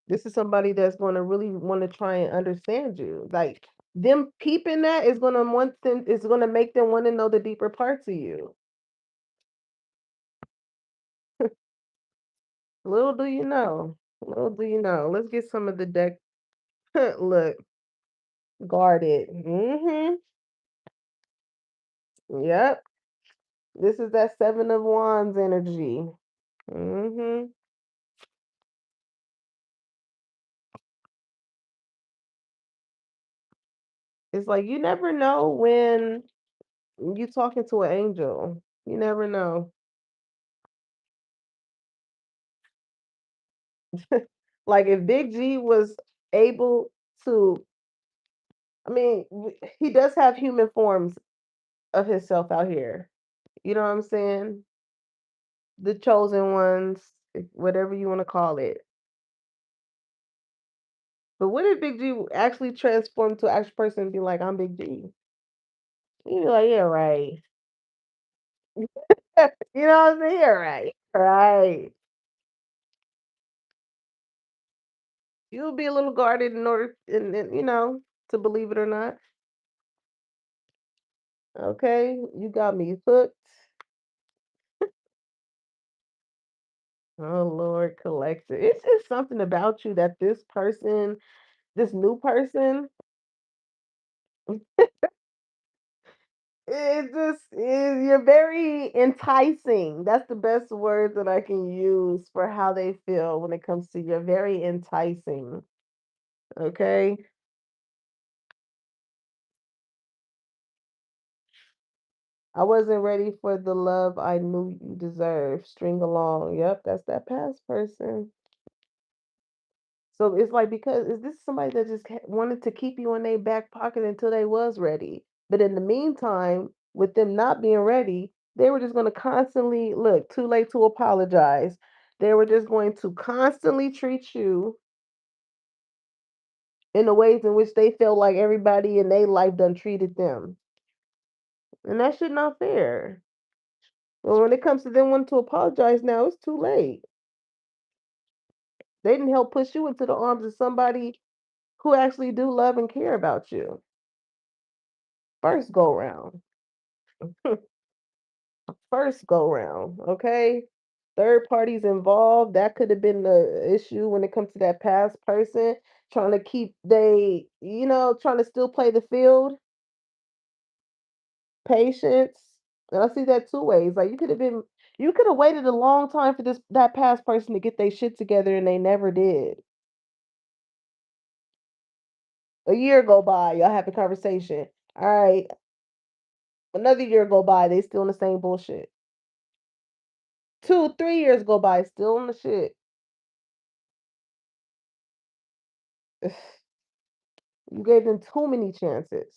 A: This is somebody that's going to really want to try and understand you. Like them peeping that is going to make them want to know the deeper parts of you. Little do you know. Little do you know. Let's get some of the deck. Look, guarded. Yep. This is that Seven of Wands energy. hmm It's like you never know when you talking to an angel. You never know. Like if Big G was able to, I mean, he does have human forms of himself out here. You know what I'm saying? The chosen ones, whatever you want to call it. But what if Big G actually transformed to an actual person and be like, I'm Big G? You'd be like, yeah, right. You know what I'm saying? Yeah, right. Right. You'll be a little guarded in order, to believe it or not. Okay. You got me hooked. Oh, Lord, collector. It's just something about you that this new person, it just is, you're very enticing. That's the best word that I can use for how they feel when it comes to you're very enticing. Okay. I wasn't ready for the love I knew you deserved. String along. Yep, that's that past person. So it's like because is this somebody that just wanted to keep you in their back pocket until they was ready? But in the meantime, with them not being ready, they were just going to constantly look too late to apologize. They were just going to constantly treat you in the ways in which they felt like everybody in their life done treated them. And that shit not fair. But when it comes to them wanting to apologize now, it's too late. They didn't help push you into the arms of somebody who actually do love and care about you. First go round. First go round, okay? Third parties involved, that could have been the issue when it comes to that past person trying to keep trying to still play the field. Patience. And I see that two ways. Like you could have waited a long time for that past person to get their shit together and they never did. A year go by, y'all have a conversation. All right, another year go by, they still in the same bullshit. 2, 3 years go by, still in the shit. You gave them too many chances.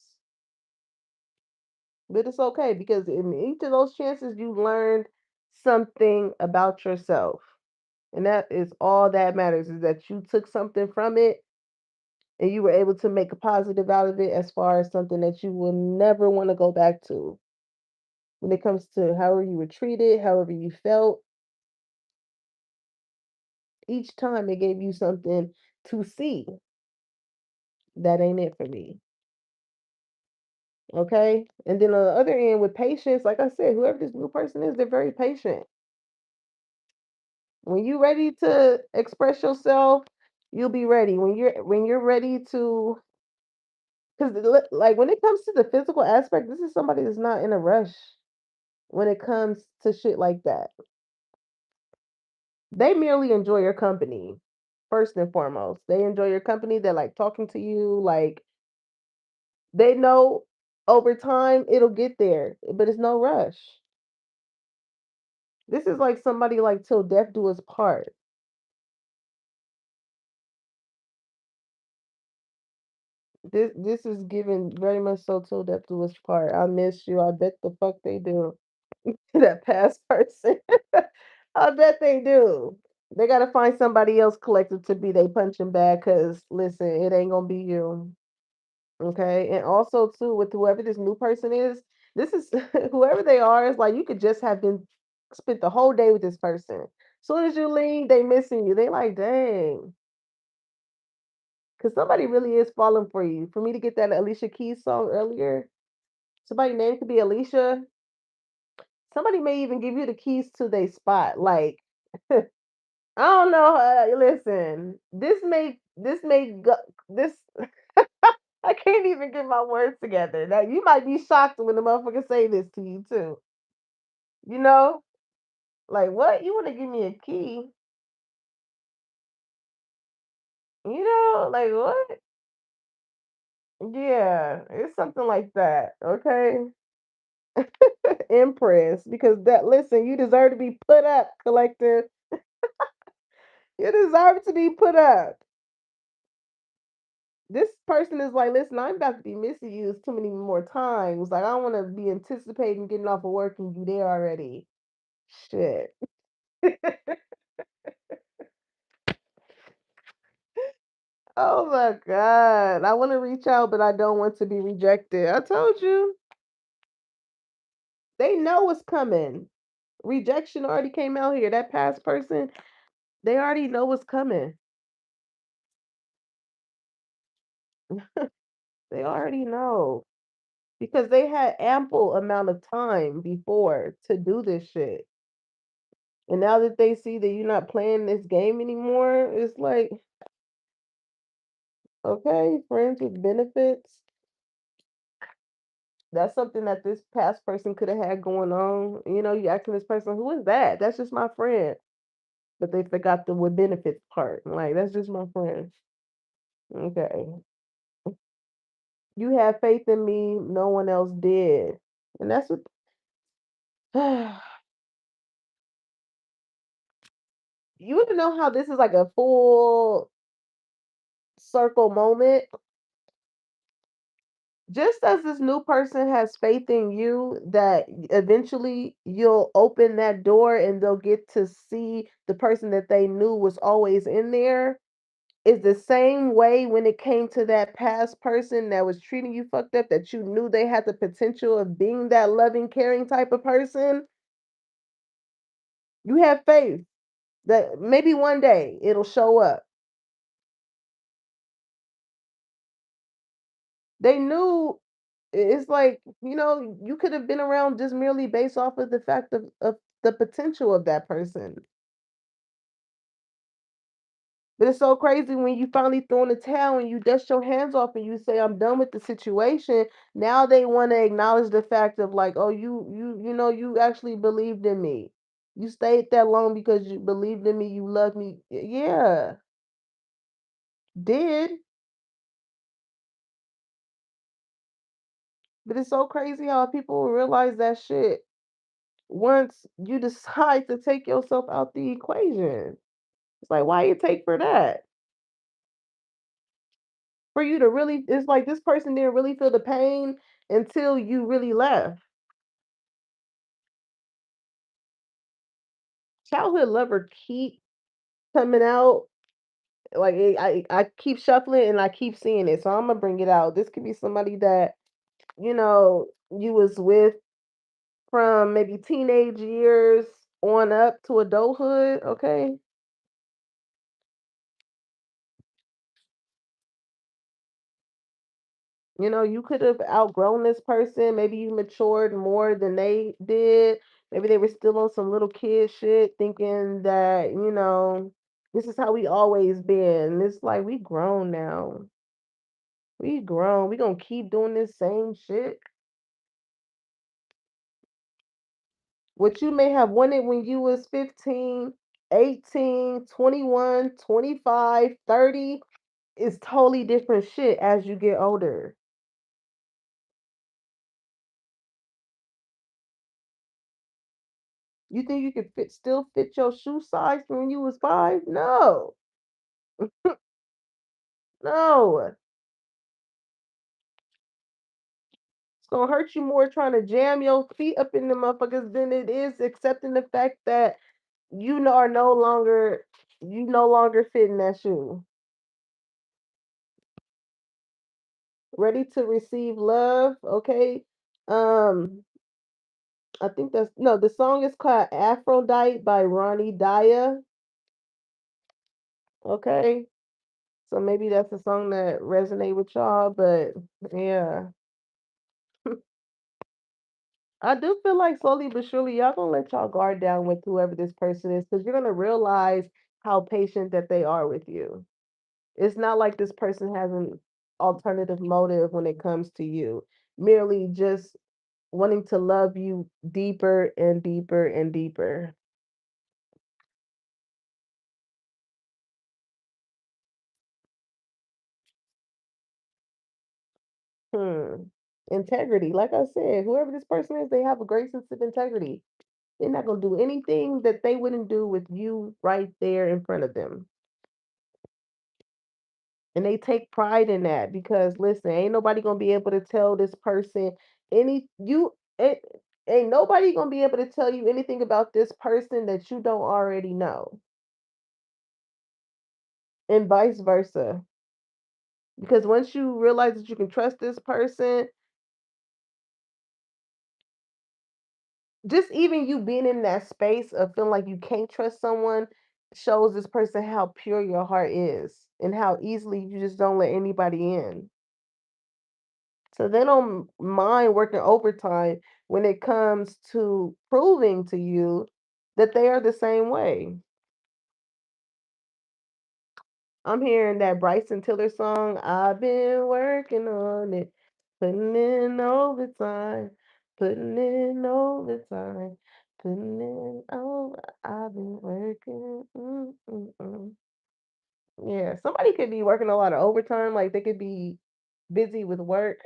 A: But it's okay because in each of those chances you learned something about yourself. And that is all that matters is that you took something from it and you were able to make a positive out of it as far as something that you will never want to go back to. When it comes to however you were treated, however you felt, each time it gave you something to see that ain't it for me. Okay. And then on the other end with patience, like I said, whoever this new person is, they're very patient. When you're ready to express yourself, you'll be ready. When you're ready to, because like when it comes to the physical aspect, this is somebody that's not in a rush when it comes to shit like that. They merely enjoy your company, first and foremost. They enjoy your company. They like talking to you. Like they know over time it'll get there, but it's no rush. This is like somebody like till death do us part. This is given very much so till death do us part. I miss you. I bet the fuck they do. That past person. I bet they do. They gotta find somebody else collective to be they punching bag. Cause listen, it ain't gonna be you. Okay. And also too, with whoever this new person is, this is whoever they are, is like you could just have been spent the whole day with this person. Soon as you leave, they missing you. They like, dang. Cause somebody really is falling for you. For me to get that Alicia Keys song earlier, somebody name could be Alicia. Somebody may even give you the keys to their spot. Like, I don't know. Listen, this may go this. I can't even get my words together. Now you might be shocked when the motherfucker say this to you too. You know, like what? You want to give me a key? You know, like what? Yeah, it's something like that. Okay, Empress, because that listen, you deserve to be put up, collective. You deserve to be put up. This person is like, listen, I'm about to be missing you too many more times. Like, I don't want to be anticipating getting off of work and you there already. Shit. Oh my God. I want to reach out, but I don't want to be rejected. I told you. They know what's coming. Rejection already came out here. That past person, they already know what's coming. They already know because they had ample amount of time before to do this shit. And now that they see that you're not playing this game anymore, it's like, okay, friends with benefits. That's something that this past person could have had going on. You asking this person, who is that? That's just my friend. But they forgot the with benefits part. Like, that's just my friend. Okay. You had faith in me, no one else did. And that's what you want to know how this is like a full circle moment. Just as this new person has faith in you that eventually you'll open that door and they'll get to see the person that they knew was always in there. is the same way when it came to that past person that was treating you fucked up, that you knew they had the potential of being that loving, caring type of person. You have faith that maybe one day it'll show up. They knew it's like, you could have been around just merely based off of the fact of the potential of that person. But it's so crazy when you finally throw in the towel and you dust your hands off and you say, I'm done with the situation. Now they want to acknowledge the fact of like, oh, you actually believed in me. You stayed that long because you believed in me, you loved me. Yeah, did. But it's so crazy how people will realize that shit once you decide to take yourself out the equation. It's like, why you take for that? For you to really, it's like this person didn't really feel the pain until you really left. Childhood lover keep coming out. Like I keep shuffling and I keep seeing it. So I'm gonna bring it out. This could be somebody that, you was with from maybe teenage years on up to adulthood, okay? You could have outgrown this person. Maybe you matured more than they did. Maybe they were still on some little kid shit, thinking that, this is how we always been. It's like we grown now. We grown. We gonna keep doing this same shit. What you may have wanted when you was 15, 18, 21, 25, 30 is totally different shit as you get older. You think you could still fit your shoe size from when you was 5? No. No. It's gonna hurt you more trying to jam your feet up in the motherfuckers than it is accepting the fact that are no longer fit in that shoe. Ready to receive love, okay? Um, I think that's no, the song is called Aphrodite by Ronnie Daya. Okay. So maybe that's a song that resonate with y'all, but yeah. I do feel like slowly but surely y'all gonna let y'all guard down with whoever this person is because you're gonna realize how patient that they are with you. It's not like this person has an alternative motive when it comes to you, merely just wanting to love you deeper and deeper and deeper. Hmm. Integrity. Like I said, whoever this person is, they have a great sense of integrity. They're not gonna do anything that they wouldn't do with you right there in front of them. And they take pride in that because listen, ain't nobody gonna be able to tell this person any you it, ain't nobody gonna be able to tell you anything about this person that you don't already know. And vice versa. Because once you realize that you can trust this person, just even you being in that space of feeling like you can't trust someone shows this person how pure your heart is and how easily you just don't let anybody in. So they don't mind working overtime when it comes to proving to you that they are the same way. I'm hearing that Bryson Tiller song, I've been working on it, putting in overtime, putting in overtime, putting in over. I've been working. Yeah, somebody could be working a lot of overtime, like they could be busy with work,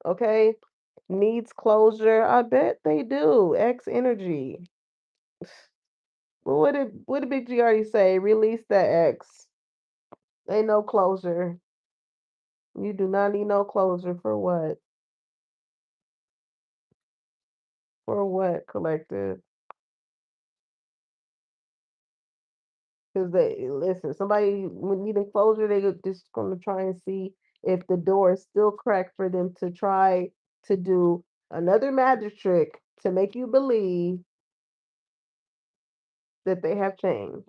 A: okay? Needs closure. I bet they do. X energy. But what did Big G already say? Release that X. Ain't no closure. You do not need no closure for what? For what, collective? Because they listen, somebody when needing closure, they just gonna try and see if the door is still cracked for them to try to do another magic trick to make you believe that they have changed.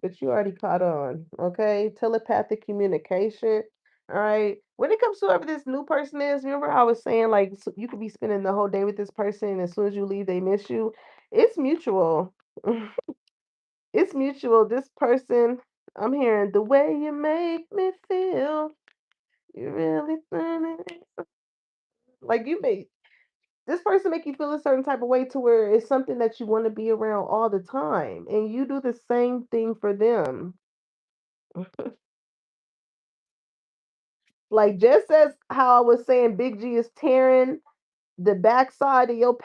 A: But you already caught on, okay? Telepathic communication. All right. When it comes to whoever this new person is, remember I was saying like you could be spending the whole day with this person, and as soon as you leave, they miss you. It's mutual. It's mutual. This person, I'm hearing the way you make me feel. You really like you make this person make you feel a certain type of way to where it's something that you want to be around all the time, and you do the same thing for them. Like just as how I was saying, Big G is tearing the backside of your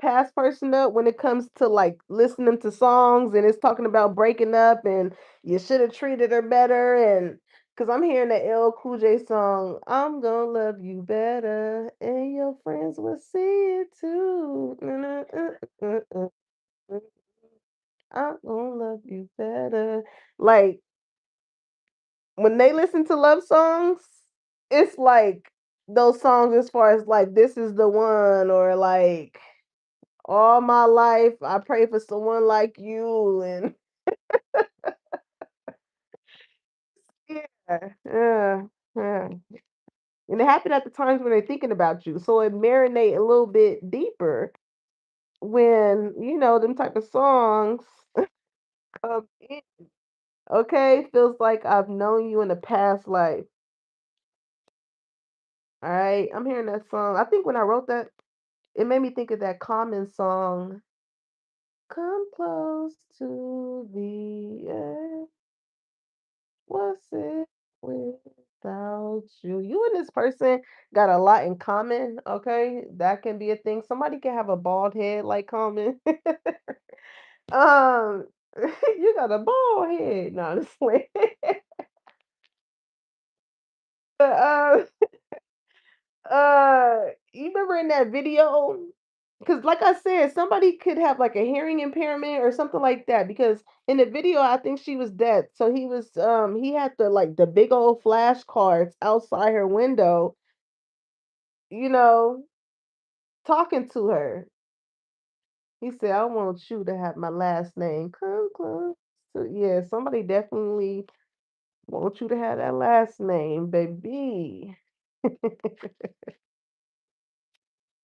A: past person up when it comes to like listening to songs, and it's talking about breaking up and you should have treated her better, and because I'm hearing the L Cool J song, I'm gonna love you better and your friends will see it too. I'm gonna love you better. Like when they listen to love songs, it's like those songs as far as like this is the one, or like all my life I pray for someone like you, and yeah, yeah, yeah. And it happened at the times when they're thinking about you. So it marinate a little bit deeper when, them type of songs come in. Okay, feels like I've known you in a past life. All right, I'm hearing that song. I think when I wrote that, it made me think of that Common song. Come close to the edge. What's it without you? You and this person got a lot in common. Okay, that can be a thing. Somebody can have a bald head like Common. um, you got a bald head, no, honestly. But you remember in that video? Because, like I said, somebody could have like a hearing impairment or something like that. Because in the video, I think she was dead. So he had the big old flashcards outside her window, you know, talking to her. He said, "I want you to have my last name. Come close." So yeah, somebody definitely wants you to have that last name, baby.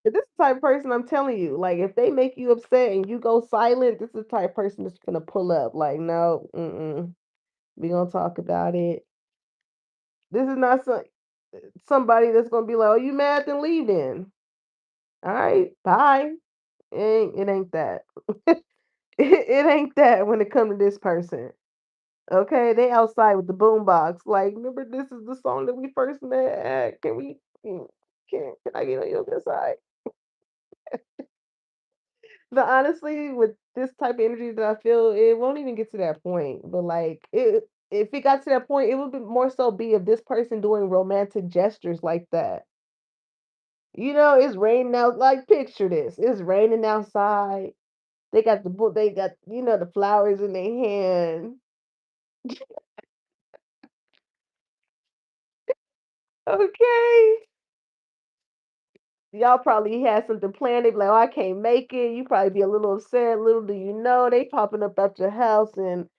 A: If this is the type of person I'm telling you, like if they make you upset and you go silent, this is the type of person that's gonna pull up. Like, no, we gonna talk about it. This is not somebody that's gonna be like, "Oh, you mad? Then leave then." All right, bye. It ain't that. It ain't that when it comes to this person. Okay, they outside with the boombox. Like, remember, this is the song that we first met at. Can I get on your good side? But honestly, with this type of energy that I feel, it won't even get to that point. But like if it got to that point, it would be more so be of this person doing romantic gestures like that. It's raining out. Like picture this: it's raining outside. They got the book. They got the flowers in their hand. Okay, y'all probably had something planned. They be like, "Oh, I can't make it." You probably be a little upset. Little do you know, they popping up at your house and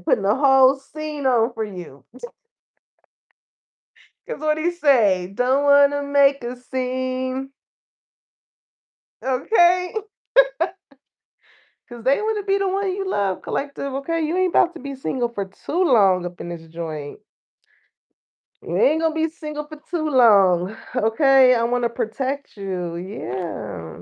A: putting a whole scene on for you. Cause what he say? Don't wanna make a scene, okay? Cause they wanna be the one you love, collective. Okay, you ain't about to be single for too long up in this joint. You ain't gonna be single for too long, okay? I want to protect you, yeah.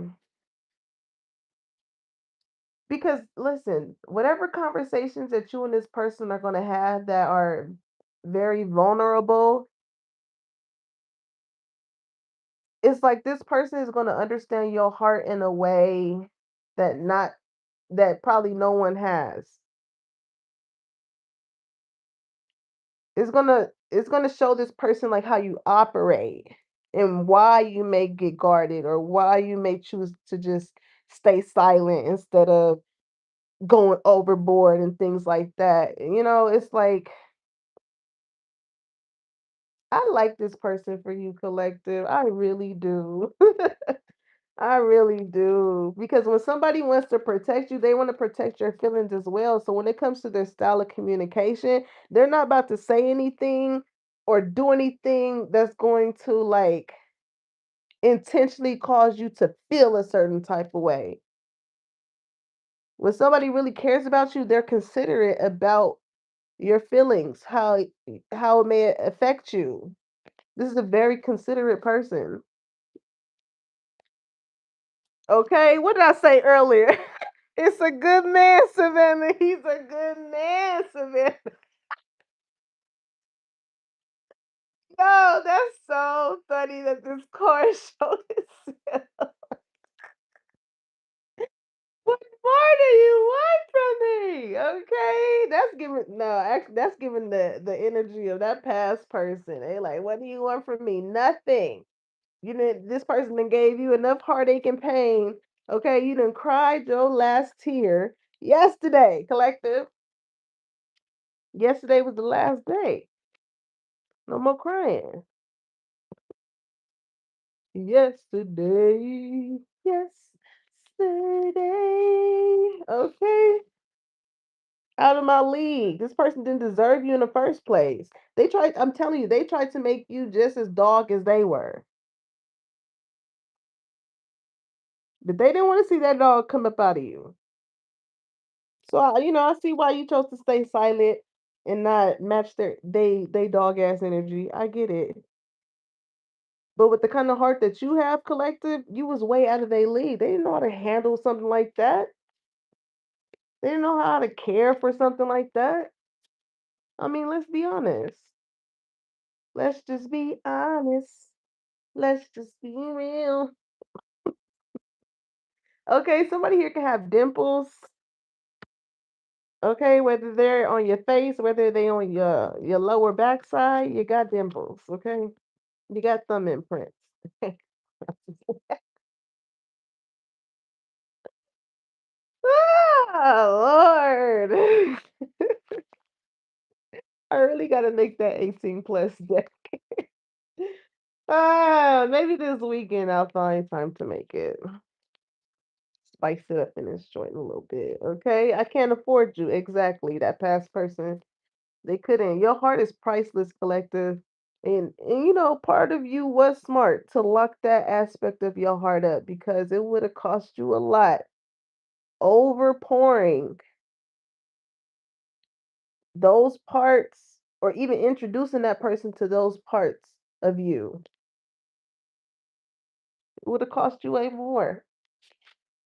A: Because listen, whatever conversations that you and this person are gonna have that are very vulnerable, it's like this person is gonna understand your heart in a way that probably no one has. It's gonna show this person like how you operate and why you may get guarded or why you may choose to just stay silent instead of going overboard and things like that. It's like I like this person for you, collective. I really do. I really do. Because when somebody wants to protect you, they want to protect your feelings as well. So when it comes to their style of communication, they're not about to say anything or do anything that's going to like intentionally cause you to feel a certain type of way. When somebody really cares about you, they're considerate about your feelings, how it may affect you. This is a very considerate person. Okay, what did I say earlier? It's a good man, Savannah. He's a good man, Savannah. No, that's so funny that this car showed itself. What more do you want from me? Okay, that's giving no, that's giving the energy of that past person. They like, what do you want from me? Nothing. You didn't. This person done gave you enough heartache and pain. Okay, you done cried your last tear yesterday, collective. Yesterday was the last day. No more crying. Yesterday, yesterday. Okay, out of my league. This person didn't deserve you in the first place. They tried. I'm telling you, they tried to make you just as dog as they were, but they didn't want to see that dog come up out of you. So I see why you chose to stay silent and not match they dog ass energy. I get it. But with the kind of heart that you have, collective, you was way out of their league. They didn't know how to handle something like that. They didn't know how to care for something like that. I mean, let's be honest. Let's just be honest. Let's just be real. Okay, somebody here can have dimples. Okay, whether they're on your face, whether they on your lower backside, you got dimples. Okay, you got thumb imprints. Ah, Lord. I really gotta make that 18 plus day. Maybe this weekend I'll find time to make it. Spice it up in this joint a little bit. Okay. I can't afford you. Exactly. That past person. They couldn't. Your heart is priceless, collective. And part of you was smart to lock that aspect of your heart up because it would have cost you a lot. Overpouring those parts or even introducing that person to those parts of you, it would have cost you way more.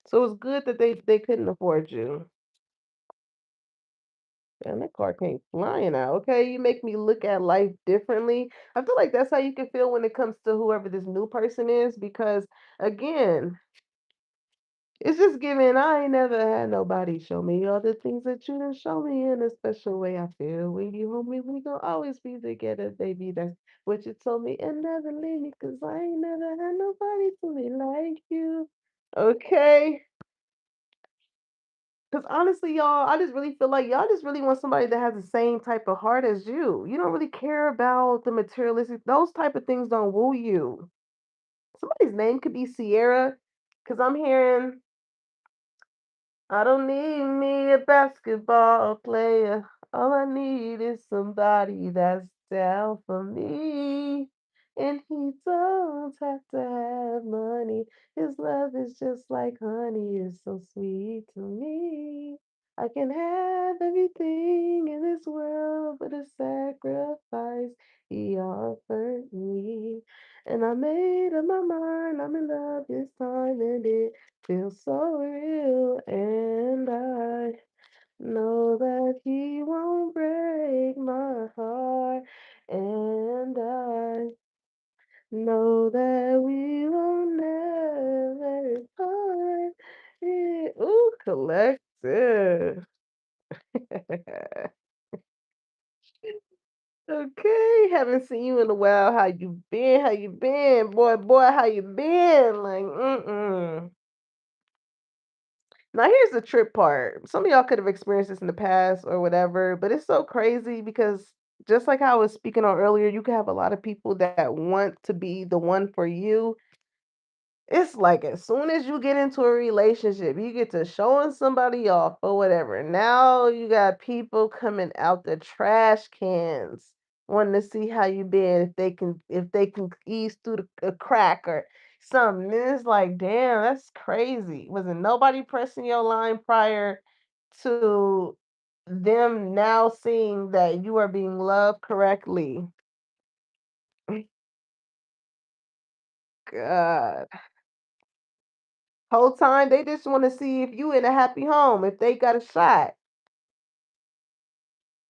A: So it's good that they couldn't afford you. And that car came flying out. Okay, you make me look at life differently. I feel like that's how you can feel when it comes to whoever this new person is, because again, it's just giving. I ain't never had nobody show me all the things that you done show me in a special way. I feel when you hold me, we gonna always be together, baby. That's what you told me, and never leave me, cause I ain't never had nobody to me like you. Okay. Because honestly, y'all, I just really feel like y'all just really want somebody that has the same type of heart as you. You don't really care about the materialistic, those type of things don't woo you. Somebody's name could be Sierra, because I'm hearing I don't need me a basketball player. All I need is somebody that's down for me. And he don't have to have money. His love is just like honey, it's so sweet to me. I can have everything in this world but a sacrifice he offered me. And I made up my mind, I'm in love this time, and it feels so real. And I know that he won't break my heart. And I know that we will never part. Ooh, collective. Okay, haven't seen you in a while. How you been? How you been? Boy, boy, how you been? Like, mm-mm. Now here's the trip part. Some of y'all could have experienced this in the past or whatever, but it's so crazy because just like I was speaking on earlier, you could have a lot of people that want to be the one for you. It's like as soon as you get into a relationship, you get to showing somebody off or whatever. Now you got people coming out the trash cans wanting to see how you been, if they can ease through a crack or something. And it's like, damn, that's crazy. Wasn't nobody pressing your line prior to them now seeing that you are being loved correctly. God. Whole time they just want to see if you in a happy home, if they got a shot.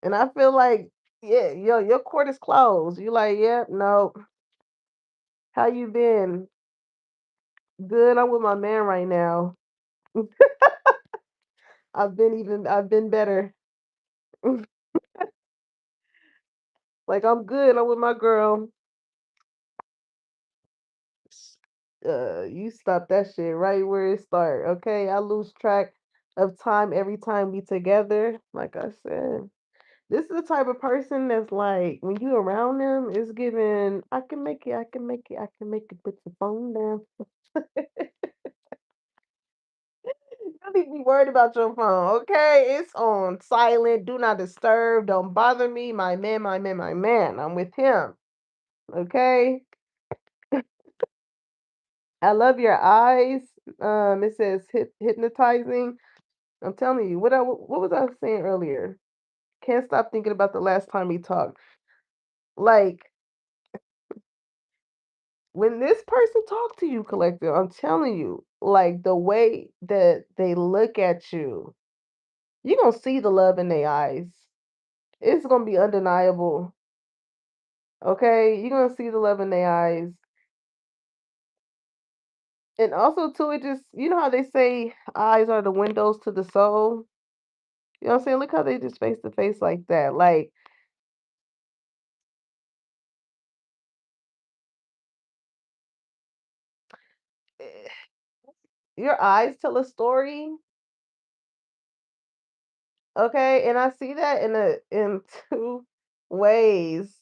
A: And I feel like, yeah, your court is closed. You like, yep, no. How you been? Good. I'm with my man right now. I've been better. Like I'm good. I'm with my girl. You stop that shit right where it start. Okay. I lose track of time every time we together. Like I said. This is the type of person that's like when you around them, it's giving. I can make it. I can make it. I can make it. Put the phone down. Don't need to be worried about your phone, okay? It's on silent. Do not disturb. Don't bother me. My man. My man. My man. I'm with him. Okay. I love your eyes. It says hypnotizing. I'm telling you. What was I saying earlier? Can't stop thinking about the last time we talked. Like when this person talk to you collective, I'm telling you, like the way that they look at you, you're gonna see the love in their eyes. It's gonna be undeniable. Okay? You're gonna see the love in their eyes. And also too, it just you know how they say eyes are the windows to the soul? You know what I'm saying? Look how they just face to face like that. Like eh, your eyes tell a story. Okay, and I see that in two ways.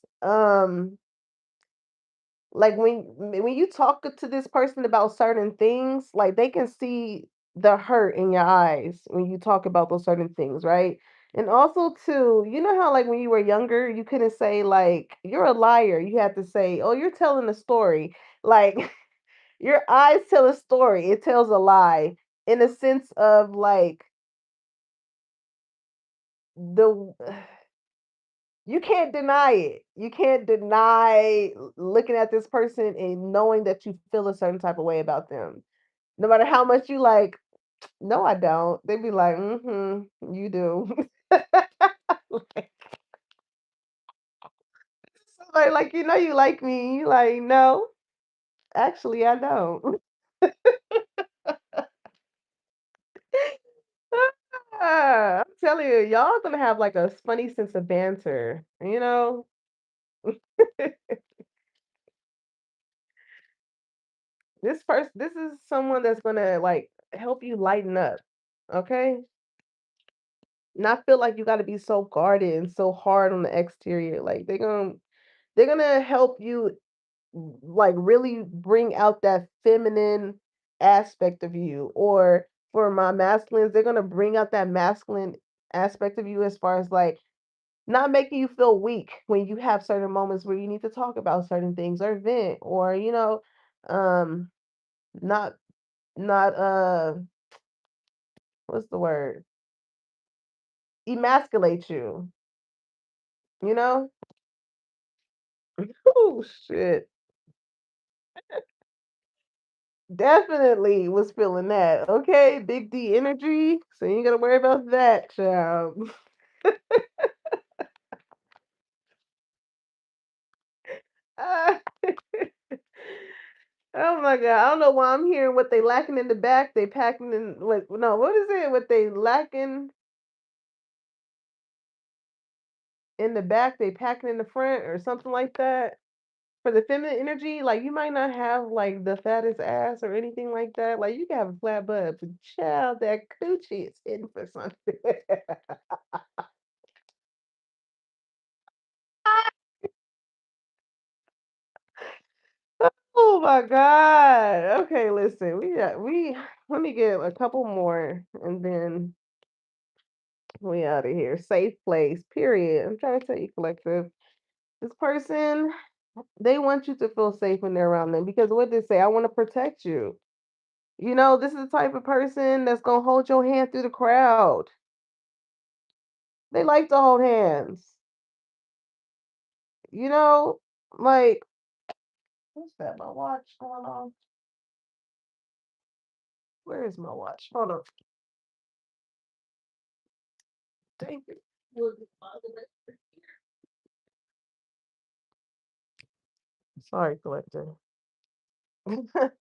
A: Like when you talk to this person about certain things, like they can see the hurt in your eyes when you talk about those certain things, right? And also too, you know how like when you were younger, you couldn't say like you're a liar. You had to say, "Oh, you're telling a story." Like your eyes tell a story. It tells a lie in a sense of like the you can't deny it. You can't deny looking at this person and knowing that you feel a certain type of way about them. No matter how much you like, no, I don't. They be like, mm-hmm, you do. Like, you know you like me. You like, no, actually I don't. I'm telling you, y'all gonna have like a funny sense of banter, you know? This is someone that's gonna like help you lighten up, okay? Not feel like you gotta be so guarded and so hard on the exterior. Like they're gonna help you like really bring out that feminine aspect of you. Or for my masculines, they're gonna bring out that masculine aspect of you as far as like not making you feel weak when you have certain moments where you need to talk about certain things or vent or um not not what's the word, emasculate you, you know. Oh shit. Definitely was feeling that. Okay, big D energy. So you ain't gotta worry about that, child. Ah, oh my god. I don't know why I'm hearing what they lacking in the back. They packing in what no, what is it? What they lacking in the back, they packing in the front or something like that. for the feminine energy, like you might not have like the fattest ass or anything like that. Like you can have a flat butt, but child, that coochie is hidden for something. Oh my God. Okay, listen, we let me get a couple more and then we out of here. Safe place, period. I'm trying to tell you, collective. This person, they want you to feel safe when they're around them because what they say, I want to protect you. This is the type of person that's gonna hold your hand through the crowd. They like to hold hands. You know, like what's that? My watch going on? Where is my watch? Hold on. Thank you. Sorry, collector. That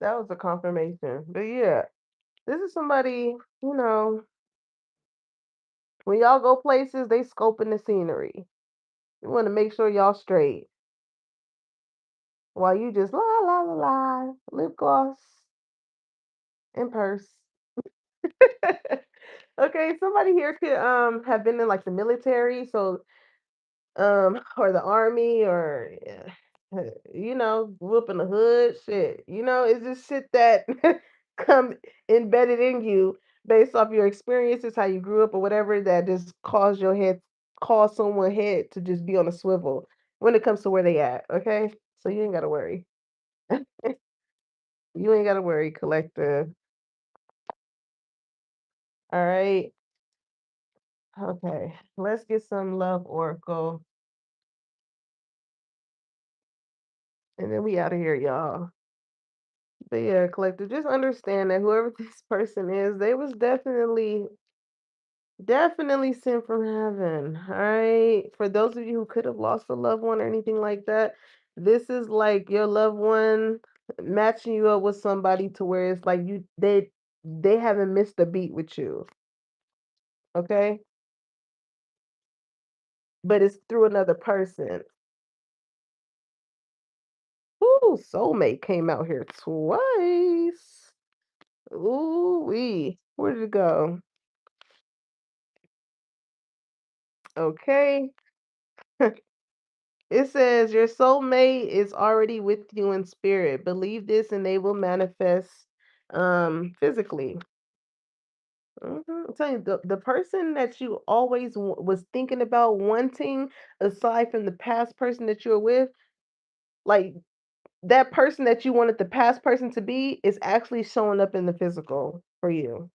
A: was a confirmation. But yeah, this is somebody, you know, when y'all go places, they scoping the scenery. You want to make sure y'all straight while you just la la la la lip gloss and purse. Okay, somebody here could have been in like the military, so or the army or grew up in the hood, shit. It's just shit that come embedded in you based off your experiences, how you grew up or whatever that just cause someone head to just be on a swivel when it comes to where they at, okay? So you ain't gotta worry. You ain't gotta worry, collective. All right. Okay. Let's get some love oracle. And then we out of here, y'all. But yeah, collective, just understand that whoever this person is, they was definitely sent from heaven. All right. For those of you who could have lost a loved one or anything like that, this is like your loved one matching you up with somebody to where it's like they haven't missed a beat with you. Okay. But it's through another person. Ooh, soulmate came out here twice. Ooh wee. Where did it go? Okay. It says your soulmate is already with you in spirit. Believe this and they will manifest physically. I'm telling you, the person that you always was thinking about wanting, aside from the past person that you were with, like that person that you wanted the past person to be, is actually showing up in the physical for you.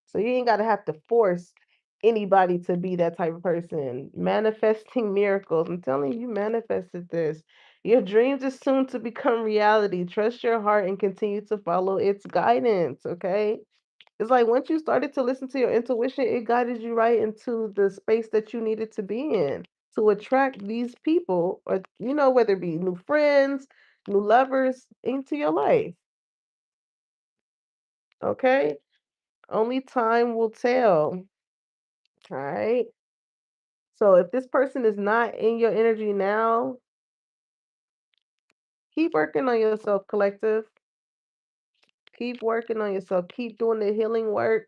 A: So you ain't gotta have to force anybody to be that type of person. Manifesting miracles. I'm telling you, you manifested this. Your dreams is soon to become reality. Trust your heart and continue to follow its guidance. Okay. It's like once you started to listen to your intuition, it guided you right into the space that you needed to be in to attract these people, or whether it be new friends, new lovers into your life. Okay. Only time will tell. All right. So if this person is not in your energy now, keep working on yourself, collective. Keep working on yourself. Keep doing the healing work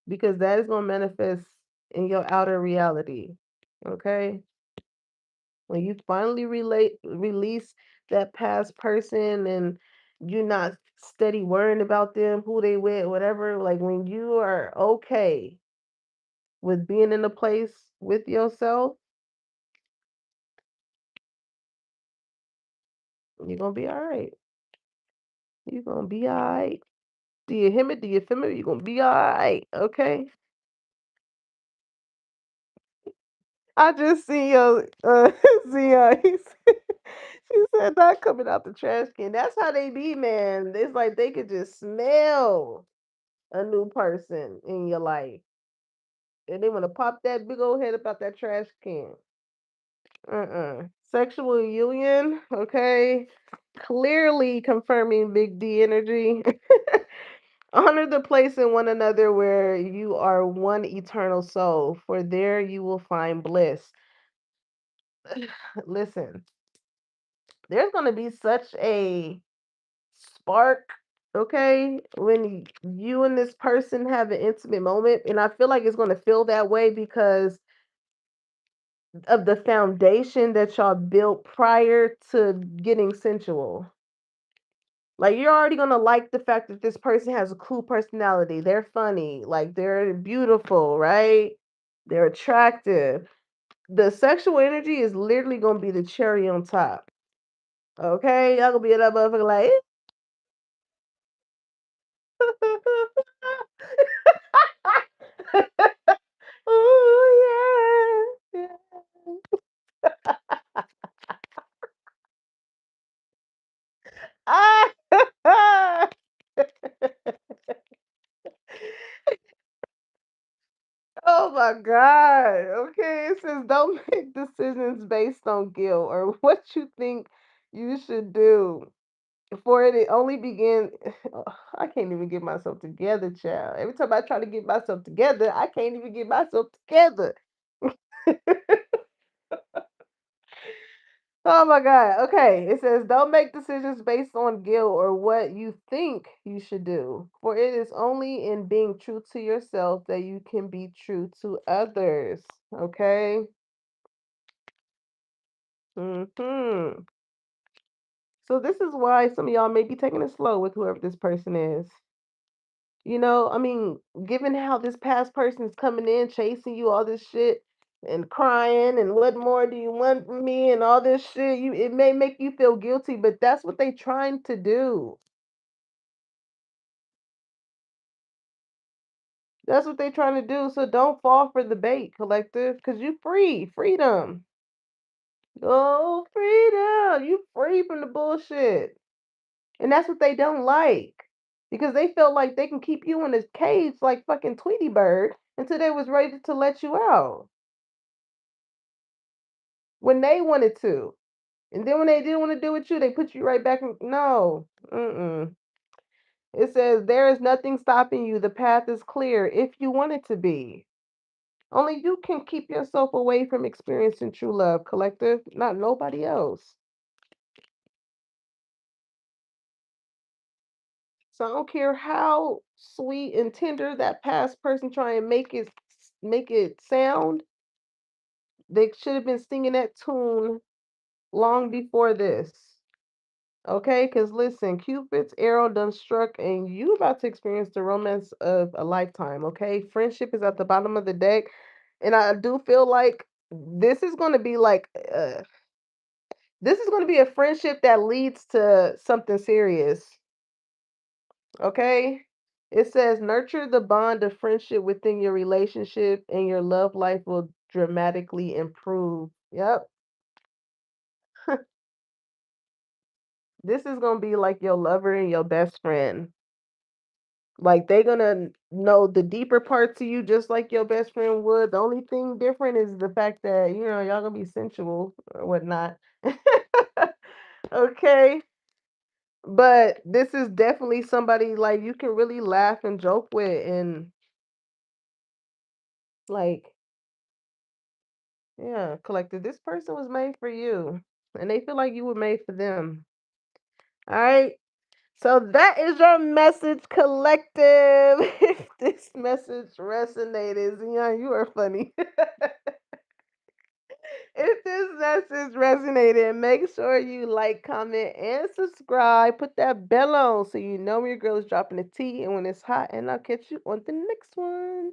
A: because that is going to manifest in your outer reality. Okay? When you finally release that past person and you're not steady worrying about them, who they with, whatever, like when you are okay with being in a place with yourself, you're going to be all right. You're going to be all right. Do you hear me? Do you feel me? You're gonna be all right, okay? I just see your see she said not coming out the trash can. That's how they be, man. It's like they could just smell a new person in your life, and they want to pop that big old head about that trash can. Sexual union, okay? Clearly confirming big D energy. Honor the place in one another where you are one eternal soul, for there you will find bliss. Listen, there's going to be such a spark, okay, when you and this person have an intimate moment. And I feel like it's going to feel that way because of the foundation that y'all built prior to getting sensual. Like you're already gonna like the fact that this person has a cool personality. They're funny, like they're beautiful, right? They're attractive. The sexual energy is literally gonna be the cherry on top. Okay, y'all gonna be in that motherfucker like, oh yeah, yeah. Oh my God. Okay, it says don't make decisions based on guilt or what you think you should do. For it only begin. I can't even get myself together, child. Every time I try to get myself together, I can't even get myself together. Oh my God. Okay. It says, don't make decisions based on guilt or what you think you should do. For it is only in being true to yourself that you can be true to others. Okay. Hmm. So this is why some of y'all may be taking it slow with whoever this person is. I mean, given how this past person is coming in, chasing you, all this shit, and crying, and what more do you want from me, and all this shit, it may make you feel guilty, but that's what they trying to do. That's what they trying to do. So don't fall for the bait, collective, because you free, freedom. Oh, freedom. You free from the bullshit. And that's what they don't like. Because they feel like they can keep you in a cage like fucking Tweety Bird until they was ready to let you out when they wanted to. And then when they didn't want to do with you, they put you right back in. No. Mm-mm. It says there is nothing stopping you. The path is clear if you want it to be. Only you can keep yourself away from experiencing true love, collective, not nobody else. So I don't care how sweet and tender that past person try and make it sound. They should have been singing that tune long before this. Okay, because listen, Cupid's arrow done struck, and you about to experience the romance of a lifetime. Okay, friendship is at the bottom of the deck, and I do feel like this is going to be like, this is going to be a friendship that leads to something serious. Okay, it says nurture the bond of friendship within your relationship, and your love life will dramatically improve. Yep, this is going to be like your lover and your best friend. Like they gonna know the deeper parts of you just like your best friend would. The only thing different is the fact that, y'all gonna be sensual or whatnot. Okay. But this is definitely somebody like you can really laugh and joke with and like, yeah, collective. This person was made for you. And they feel like you were made for them. All right. So that is your message, collective. If this message resonated, yeah, you are funny. If this message resonated, make sure you like, comment, and subscribe. Put that bell on so you know when your girl is dropping the tea and when it's hot. And I'll catch you on the next one.